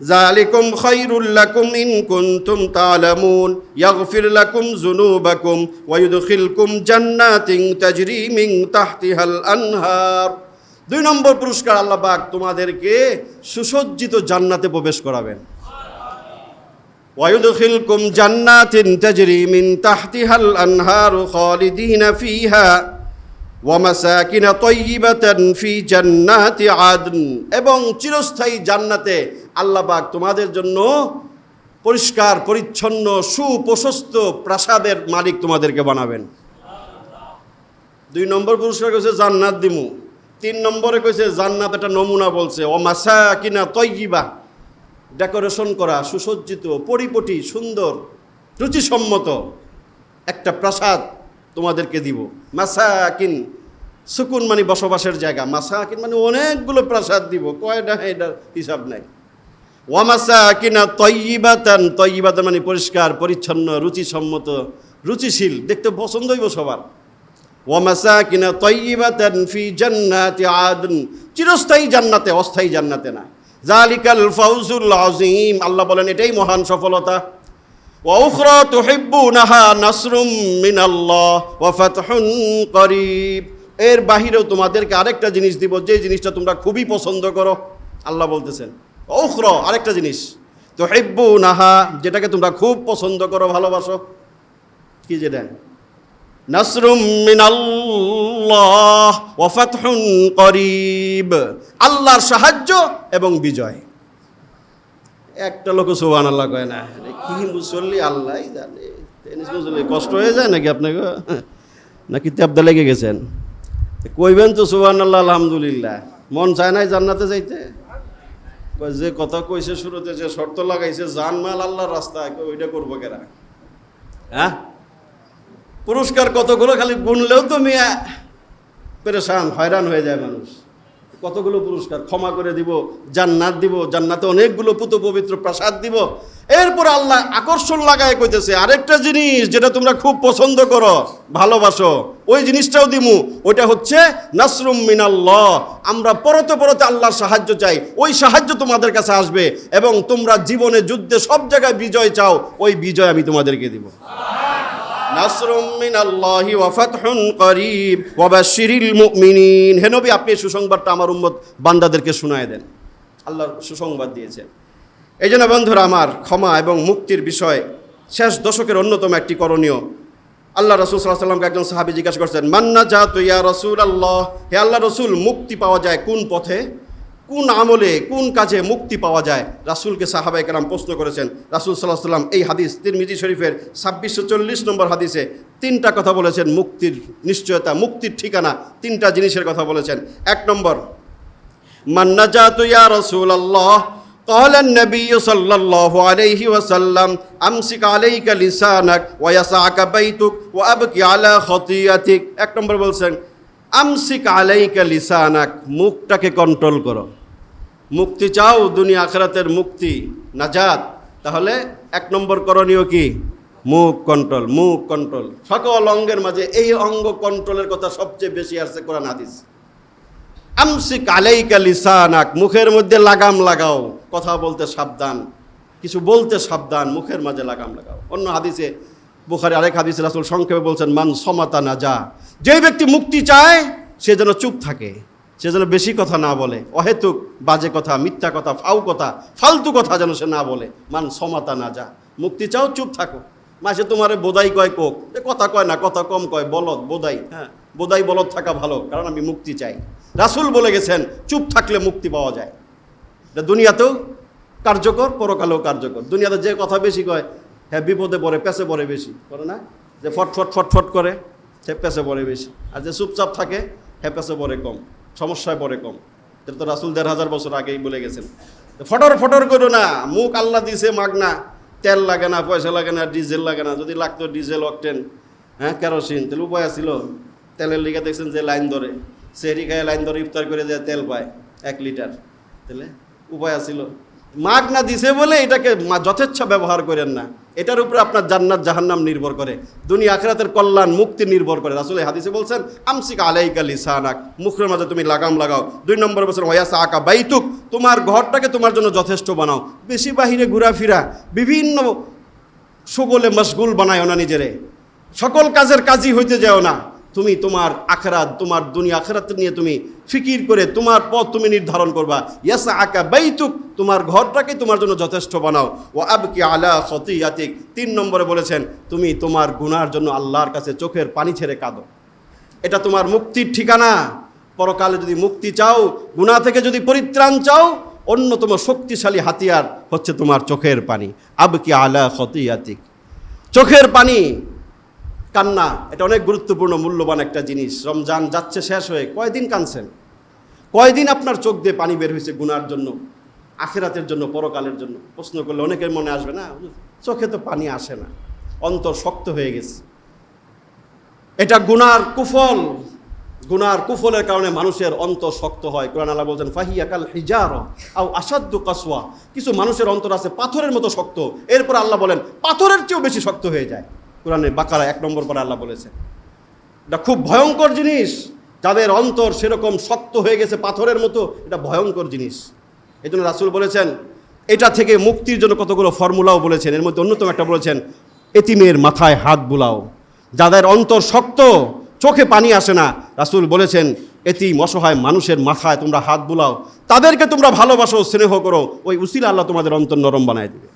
S1: যালিকুম খায়রুল লাকুম ইন কুনতুম তা'লামুন ইয়াগফির লাকুম যুনুবাকুম ওয়া ইউদখিলকুম জান্নাতিন তাজরি মিন তাহতিহাল আনহার। 2 নম্বর পুরস্কার আল্লাহ পাক তোমাদেরকে সুসজ্জিত জান্নাতে প্রবেশ করাবেন। ওয়া ইউদখিলকুম জান্নাতিন তাজরি মিন তাহতিহাল আনহার খালিদিনা ফিহা ওয়া মাসাকিন তাইয়্যিবাতান ফি জান্নাতি আদন, এবং চিরস্থায়ী জান্নাতে আল্লাহ পাক তোমাদের জন্য পরিষ্কার পরিচ্ছন্ন সুপ্রশস্ত প্রাসাদের মালিক তোমাদেরকে বানাবেন। 2 নম্বর পুরস্কার কইছে জান্নাত দিমু। 3 নম্বরে কইছে জান্নাত একটা নমুনা বলছে, ওয়া মাসাকিন তাইয়্যিবা, ডেকোরেশন করা, সুসজ্জিত, পরিপটি, সুন্দর, রুচিসম্মত একটা প্রাসাদ তোমাদেরকে দিব। মাসাকিন, সুকুন মানে বসবাসের জায়গা, মাসাকিন মানে অনেকগুলো প্রাসাদ দিব, কয়টা এটার হিসাব নাই। ওয়া মাসাকিনা তাইয়্যিবাতান, তাইয়্যিবাতান মানে পরিষ্কার পরিচ্ছন্ন, রুচিসম্মত, রুচিশীল, দেখতে পছন্দ হইব সবার। ওয়া মাসাকিনা তাইয়্যিবাতান ফি জান্নাতি আদন, চিরস্থায়ী জান্নাতে, অস্থায়ী জান্নাতে না। যালিকাল ফাউজুল আযীম, আল্লাহ বলেন এটাই মহান সফলতা। ওয়া উখরা তুহিব্বুনাহা নাসরুম মিনাল্লাহ ওয়া ফাতহুন করিব, এর বাহিরেও তোমাদেরকে আরেকটা জিনিস দিব, যে জিনিসটা তোমরা খুবই পছন্দ করো। আল্লাহ বলতেছেন উখরা, আরেকটা জিনিস, তুহিব্বুনাহা, যেটাকে তোমরা খুব পছন্দ করো, ভালোবাসো। কি যেটা? নাসরুম মিনাল্লাহ ওয়া ফাতহুন করিব, আল্লাহর সাহায্য এবং বিজয়। একটা লোক সুবহানাল্লাহ কয় না, কি মুসল্লি আল্লাহই জানে। মুসল্লি কষ্ট হয়ে যায় নাকি আপনাকে, নাকি তেবদা লেগে গেছেন? কইবেন তো সুবহানাল্লাহ আলহামদুলিল্লাহ, মন চায় নাই জান্নাতে যাইতে? যে কথা কইছে শুরুতে, যে শর্ত লাগাইছে জানমাল আল্লাহর রাস্তায়, ওইটা করবো কেরা? হ্যাঁ, পুরস্কার কতগুলো খালি গুনলেও তো মিয়া পেরেশান, হয়রান হয়ে যায় মানুষ। কতগুলো পুরস্কার, ক্ষমা করে দিব, জান্নাত দিব, জান্নাতে অনেকগুলো পুত পবিত্র প্রাসাদ দিব। এরপর আল্লাহ আকর্ষণ লাগায় কইতেছে আরেকটা জিনিস যেটা তোমরা খুব পছন্দ করো, ভালোবাসো, ওই জিনিসটাও দিমু। ওইটা হচ্ছে নাসরুম মিনাল্লাহ, আমরা পরতে পরতে আল্লাহর সাহায্য চাই, ওই সাহায্য তোমাদের কাছে আসবে, এবং তোমরা জীবনে যুদ্ধে সব জায়গায় বিজয় চাও, ওই বিজয় আমি তোমাদেরকে দিব। নাসরুম মিনাল্লাহি ওয়া ফাতহুন করিব ওয়া বাশশিরিল মুমিনিন, হে নবী আপনি সুসংবাদটা আমার উম্মত বান্দাদেরকে শোনায় দেন। আল্লাহ সুসংবাদ দিয়েছেন। এই জন্য বন্ধুরা আমার, ক্ষমা এবং মুক্তির বিষয় শেষ দশকের অন্যতম একটি করণীয়। আল্লাহ রাসূল সাল্লাল্লাহু আলাইহি ওয়াসাল্লামকে একজন সাহাবী জিজ্ঞাসা করছেন, মান নাজাতু ইয়া রাসূলুল্লাহ, হে আল্লাহ রাসূল মুক্তি পাওয়া যায় কোন পথে, কোন আমলে, কোন কাজে মুক্তি পাওয়া যায়? রাসূলকে সাহাবায়ে কেরাম প্রশ্ন করেছেন। রাসূল সাল্লাল্লাহু আলাইহি ওয়াসাল্লাম এই হাদিস তিরমিজি শরীফের 2640 নম্বর হাদিসে তিনটা কথা বলেছেন, মুক্তির নিশ্চয়তা, মুক্তির ঠিকানা, তিনটা জিনিসের কথা বলেছেন। এক নম্বর, মান নাজাতু ইয়া রাসূলুল্লাহ, قال النبي صلى الله عليه وسلم امسك عليك لسانك ويسعك بيتك وابكي على خطيئتك। এক নম্বর বলছেন আমসিক আলাইকা লিসানাক, মুখটাকে কন্ট্রোল করো। মুক্তি চাও, দুনিয়া আখিরাতের মুক্তি, নাজাত, তাহলে এক নম্বর করণীয় কি? মুখ কন্ট্রোল, মুখ কন্ট্রোল। সকল অঙ্গের মাঝে এই অঙ্গ কন্ট্রোলের কথা সবচেয়ে বেশি আসছে কোরআন হাদিস। আমসিক আলাইকা লিসানাক, মুখের মধ্যে লাগাম লাগাও, কথা বলতে সাবধান, কিছু বলতে সাবধান, মুখের মাঝে লাগাম লাগাও। অন্য হাদিসে, বুখারী আরেক হাদিসে রাসূল সংক্ষেপে বলছেন মান সমাতা নাজা, যে ব্যক্তি মুক্তি চায় সে যেন চুপ থাকে, সে যেন বেশি কথা না বলে, অহেতুক বাজে কথা, মিথ্যা কথা, ফালতু কথা যেন সে না বলে। মান সমাতা নাজা, মুক্তি চাও চুপ থাকো। মাসে তোমারে বোধাই কয় কোক, কথা কয় না, কথা কম কয়, বলদ বোধাই। হ্যাঁ, বোধাই বলদ থাকা ভালো, কারণ আমি মুক্তি চাই। রাসূল বলে গেছেন চুপ থাকলে মুক্তি পাওয়া যায়। দুনিয়াতেও কার্যকর, পরকালেও কার্যকর। দুনিয়াতে যে কথা বেশি কয়, হ্যাঁ বিপদে পড়ে, পেছে পড়ে বেশি, করে না? যে ফটফট করে, সে পেছে পড়ে বেশি। আর যে চুপচাপ থাকে, হ্যাঁ পেছে পড়ে কম, সমস্যায় পড়ে কম। এটা তো রাসূল ১৫০০ বছর আগেই বলে গেছেন। ফটর করো না, মুখ আল্লাহ দিছে মাগনা, তেল লাগে না, পয়সা লাগে না, ডিজেল লাগে না। যদি লাগতো ডিজেল, অকটেন, হ্যাঁ কেরোসিন, তাহলে উপায় ছিল। তেলের লিগে দেখছেন যে লাইন ধরে, সেহরি খায় লাইন ধরে, ইফতার করে যে তেল পায় 1 লিটার, তাহলে উপায় ছিল। মাগনা দিছে বলে এটাকে যথেচ্ছা ব্যবহার করেন না। এটার উপরে আপনার জান্নাত জাহান্নাম নির্ভর করে, দুনিয়া আখিরাতের কল্যাণ মুক্তি নির্ভর করে। রাসূল হাদিসে বলছেন আমসিক আলাইকা লিসানাক, মুখের মাঝে তুমি লাগাম লাগাও। 2 নম্বর বলছেন ওয়ায়াসাকা বাইতুক, তোমার ঘরটাকে তোমার জন্য যথেষ্ট বানাও। বেশি বাহিরে ঘোরাফেরা, বিভিন্ন সুগলে মশগুল বানায়ও না নিজেরে, সকল কাজের কাজই হইতে যাও না। তুমি তোমার আখিরাত, তোমার দুনিয়া আখিরাত নিয়ে তুমি ফিকির করে তোমার পথ তুমি নির্ধারণ করবা। ইয়াসআকা বাইতুক, তোমার ঘরটাকে তোমার জন্য যথেষ্ট বানাও। ওয়া আবকি আলা খতিয়াতিক, 3 নম্বরে বলেছেন তুমি তোমার গুনার জন্য আল্লাহর কাছে চোখের পানি ছেড়ে কাঁদো। এটা তোমার মুক্তির ঠিকানা। পরকালে যদি মুক্তি চাও, গুনাহ থেকে যদি পরিত্রাণ চাও, অন্যতম শক্তিশালী হাতিয়ার হচ্ছে তোমার চোখের পানি। আবকি আলা খতিয়াতিক, চোখের পানি, কান্না, এটা অনেক গুরুত্বপূর্ণ, মূল্যবান একটা জিনিস। রমজান যাচ্ছে শেষ হয়ে, কয়দিন কাঁদছেন? কয়দিন আপনার চোখ দিয়ে পানি বের হয়েছে গুনার জন্য, আখিরাতের জন্য, পরকালের জন্য? প্রশ্ন করলে অনেকের মনে আসবে না, চোখে তো পানি আসে না, অন্তর শক্ত হয়ে গেছে। এটা গুনার কুফল, গুনার কুফলের কারণে মানুষের অন্তর শক্ত হয়। কোরআন আল্লাহ বলছেন ফাহিয়া কাল হিজারা আও আসাদ্দু কাসওয়া, কিছু মানুষের অন্তর আছে পাথরের মতো শক্ত, এরপর আল্লাহ বলেন পাথরের চেয়েও বেশি শক্ত হয়ে যায়। কোরআনে বাকারা 1 নম্বর পরে আল্লাহ বলেছেন এটা খুব ভয়ঙ্কর জিনিস। যাদের অন্তর সেরকম শক্ত হয়ে গেছে পাথরের মতো, এটা ভয়ঙ্কর জিনিস। এই জন্য রাসূল বলেছেন এটা থেকে মুক্তির জন্য কতগুলো ফর্মুলাও বলেছেন। এর মধ্যে অন্যতম একটা বলেছেন এতিমের মাথায় হাত বুলাও। যাদের অন্তর শক্ত, চোখে পানি আসে না, রাসূল বলেছেন এতিম অসহায় মানুষের মাথায় তোমরা হাত বুলাও, তাদেরকে তোমরা ভালোবাসো, স্নেহ করো, ওই উসিলা আল্লাহ তোমাদের অন্তর নরম বানায় দেবে।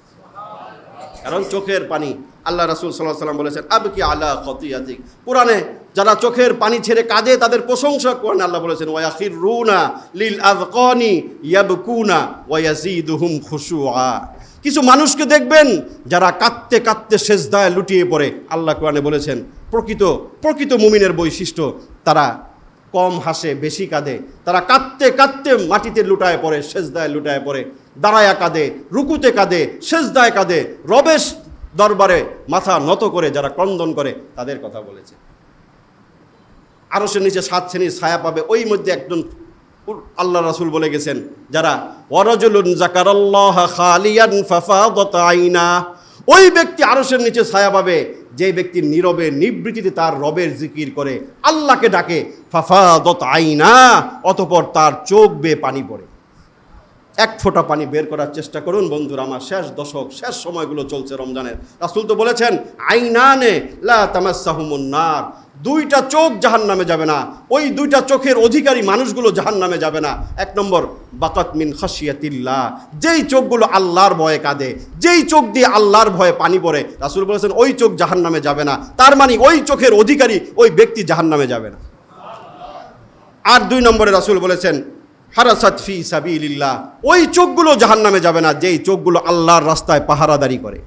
S1: কারণ চোখের পানি, আল্লাহ রাসূল সাল্লাল্লাহু আলাইহি ওয়াসাল্লাম বলেছেন আবকি আলা খতিয়াতিক। কোরআনে যারা চোখের পানি ছেড়ে কাঁদে তাদের প্রশংসা করেন। আল্লাহ বলেছেন ওয়ায়াখিরুনা লিল আযকানি ইয়াবকুনা ওয়ায়াজিদুহুম খুশুআ। কিছু মানুষকে দেখবেন যারা কাঁদতে কাঁদতে সেজদায় লুটিয়ে পড়ে। আল্লাহ কোরআনে বলেছেন প্রকৃত মুমিনের বৈশিষ্ট্য, তারা কম হাসে বেশি কাঁদে। তারা কাঁদতে কাঁদতে মাটিতে লুটায় পড়ে, সেজদায় লুটায় পড়ে, দাঁড়ায়া কাঁদে, রুকুতে কাঁদে, সেজদায় কাঁদে, রবেশ দরবারে মাথা নত করে যারা ক্রন্দন করে, তাদের কথা বলেছে। আরশের নিচে 7 শ্রেণীর ছায়া পাবে, ওই মধ্যে একজন আল্লাহ রাসূল বলে গেছেন যারা ওয়ারাজুলুন যাকারাল্লাহ খালিয়ান ফাফাদাত আইনা, ওই ব্যক্তি আরশের নিচে ছায়া পাবে যে ব্যক্তি নীরবে নিবৃত্তিতে তার রবের জিকির করে, আল্লাহকে ডাকে, ফাফাদাত আইনা, অতঃপর তার চোখ বেয়ে পানি পড়ে। 1 ফোঁটা পানি বের করার চেষ্টা করুন বন্ধুরা। আমার শেষ দশক, শেষ সময়গুলো চলছে রমজানের। রাসূল তো বলেছেন আইনানে লা তামাসসাহুমুন নার, 2টা চোখ জাহান্নামে যাবে না, ওই 2টা চোখের অধিকারী মানুষগুলো জাহান্নামে যাবে না। 1 নম্বর বাকাত মিন খাশিয়াতিল্লাহ, যেই চোখগুলো আল্লাহর ভয়ে কাঁদে, যেই চোখ দিয়ে আল্লাহর ভয়ে পানি পড়ে, রাসূল বলেছেন ওই চোখ জাহান্নামে যাবে না। তার মানে ওই চোখের অধিকারী ওই ব্যক্তি জাহান্নামে যাবে না। আর 2 নম্বরে রাসূল বলেছেন হারাসাত ফি সাবিলিল্লাহ, ওই চোখগুলো জাহান্নামে যাবে না যেই চোখগুলো আল্লাহর রাস্তায় পাহারাদারি করে,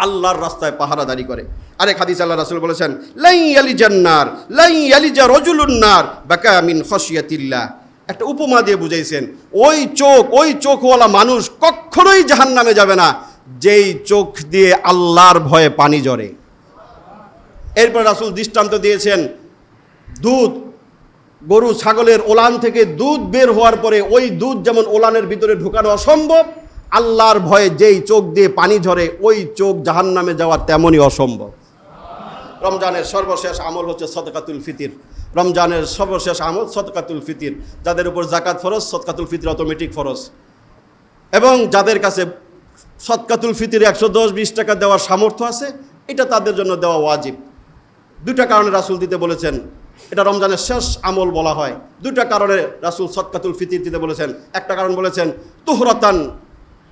S1: আল্লাহর রাস্তায় পাহারাদারি করে। আরেক হাদিস আল্লাহ রাসূল বলেছেন লাই ইয়ালিজান নার লাই ইয়ালিজা রাজুলুন নার বাকা মিন খাশিয়াতিল্লাহ। একটা উপমা দিয়ে বুঝাইছেন ওই চোখওয়ালা মানুষ কখনোই জাহান্নামে যাবে না যেই চোখ দিয়ে আল্লাহর ভয়ে পানি ঝরে। এরপর রাসূল দৃষ্টান্ত দিয়েছেন দুধ, গরু ছাগলের ওলান থেকে দুধ বের হওয়ার পরে ওই দুধ যেমন ওলানের ভিতরে ঢোকানো অসম্ভব, আল্লাহর ভয়ে যেই চোখ দিয়ে পানি ঝরে ওই চোখ জাহান্নামে যাওয়ার তেমনই অসম্ভব। রমজানের সর্বশেষ আমল হচ্ছে সদকাতুল ফিতির। রমজানের সর্বশেষ আমল সদকাতুল ফিতির। যাদের উপর যাকাত ফরজ, সদকাতুল ফিতির অটোমেটিক ফরজ। এবং যাদের কাছে সদকাতুল ফিতির 110-20 টাকা দেওয়ার সামর্থ্য আছে, এটা তাদের জন্য দেওয়া ওয়াজিব। 2টা কারণে রাসূল দিতে বলেছেন, এটা রমজানের শেষ আমল বলা হয়। 2টা কারণে রাসূল সদকাতুল ফিতির দিতে বলেছেন। একটা কারণ বলেছেন তুহরাতান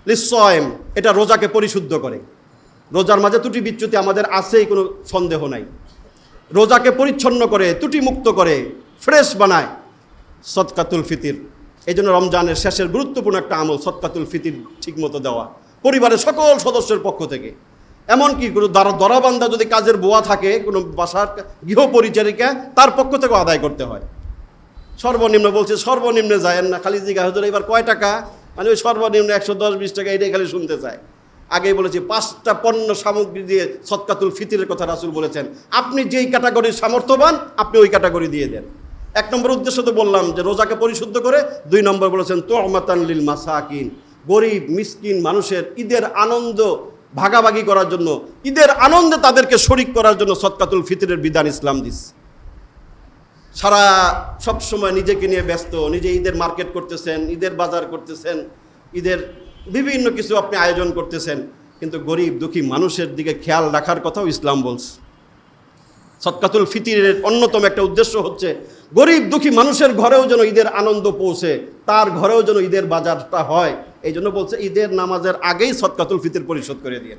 S1: লিস-সায়েম, এটা রোজাকে পরিশুদ্ধ করে। রোজার মাঝে ত্রুটি বিচ্যুতি আমাদের আছেই, কোনো সন্দেহ নাই। রোজাকে পরিচ্ছন্ন করে, ত্রুটি মুক্ত করে, ফ্রেশ বানায় সদকাতুল ফিতির। এই জন্য রমজানের শেষের গুরুত্বপূর্ণ একটা আমল সদকাতুল ফিতির ঠিকমতো দেওয়া, পরিবারের সকল সদস্যের পক্ষ থেকে। এমনকি কোনো দরাবান্দা যদি কাজের বুয়া থাকে, কোনো বাসার গৃহপরিচারিকা, তার পক্ষ থেকেও আদায় করতে হয়। সর্বনিম্ন বলছে, সর্বনিম্নে যায়েন না, খালি জিজ্ঞাসা হুজুর এবার কয় টাকা, মানে ওই সর্বনিম্ন 110-20 টাকা, এটাই খালি শুনতে চায়। আগেই বলেছি 5টা পণ্য সামগ্রী দিয়ে সদকাতুল ফিতরের কথা রাসূল বলেছেন। আপনি যেই ক্যাটাগরির সামর্থ্যবান আপনি ওই ক্যাটাগরি দিয়ে দেন। 1 নম্বর উদ্দেশ্য তো বললাম যে রোজাকে পরিশুদ্ধ করে। 2 নম্বর বলেছেন তু'মাতান লিল মাসাকিন, গরিব মিসকিন মানুষের ঈদের আনন্দ ভাগাভাগি করার জন্য, ঈদের আনন্দে তাদেরকে শরিক করার জন্য সদকাতুল ফিতরের বিধান ইসলাম দিচ্ছে। সারা সবসময় নিজেকে নিয়ে ব্যস্ত, নিজে ঈদের মার্কেট করতেছেন, ঈদের বাজার করতেছেন, ঈদের বিভিন্ন কিছু আপনি আয়োজন করতেছেন, কিন্তু গরিব দুঃখী মানুষের দিকে খেয়াল রাখার কথাও ইসলাম বলছে। সদকাতুল ফিতরের অন্যতম একটা উদ্দেশ্য হচ্ছে গরিব দুঃখী মানুষের ঘরেও যেন ঈদের আনন্দ পৌঁছে, তার ঘরেও যেন ঈদের বাজারটা হয়। এই জন্য বলছে ঈদের নামাজের আগেই সদকাতুল ফিতর পরিশোধ করে দিয়ে।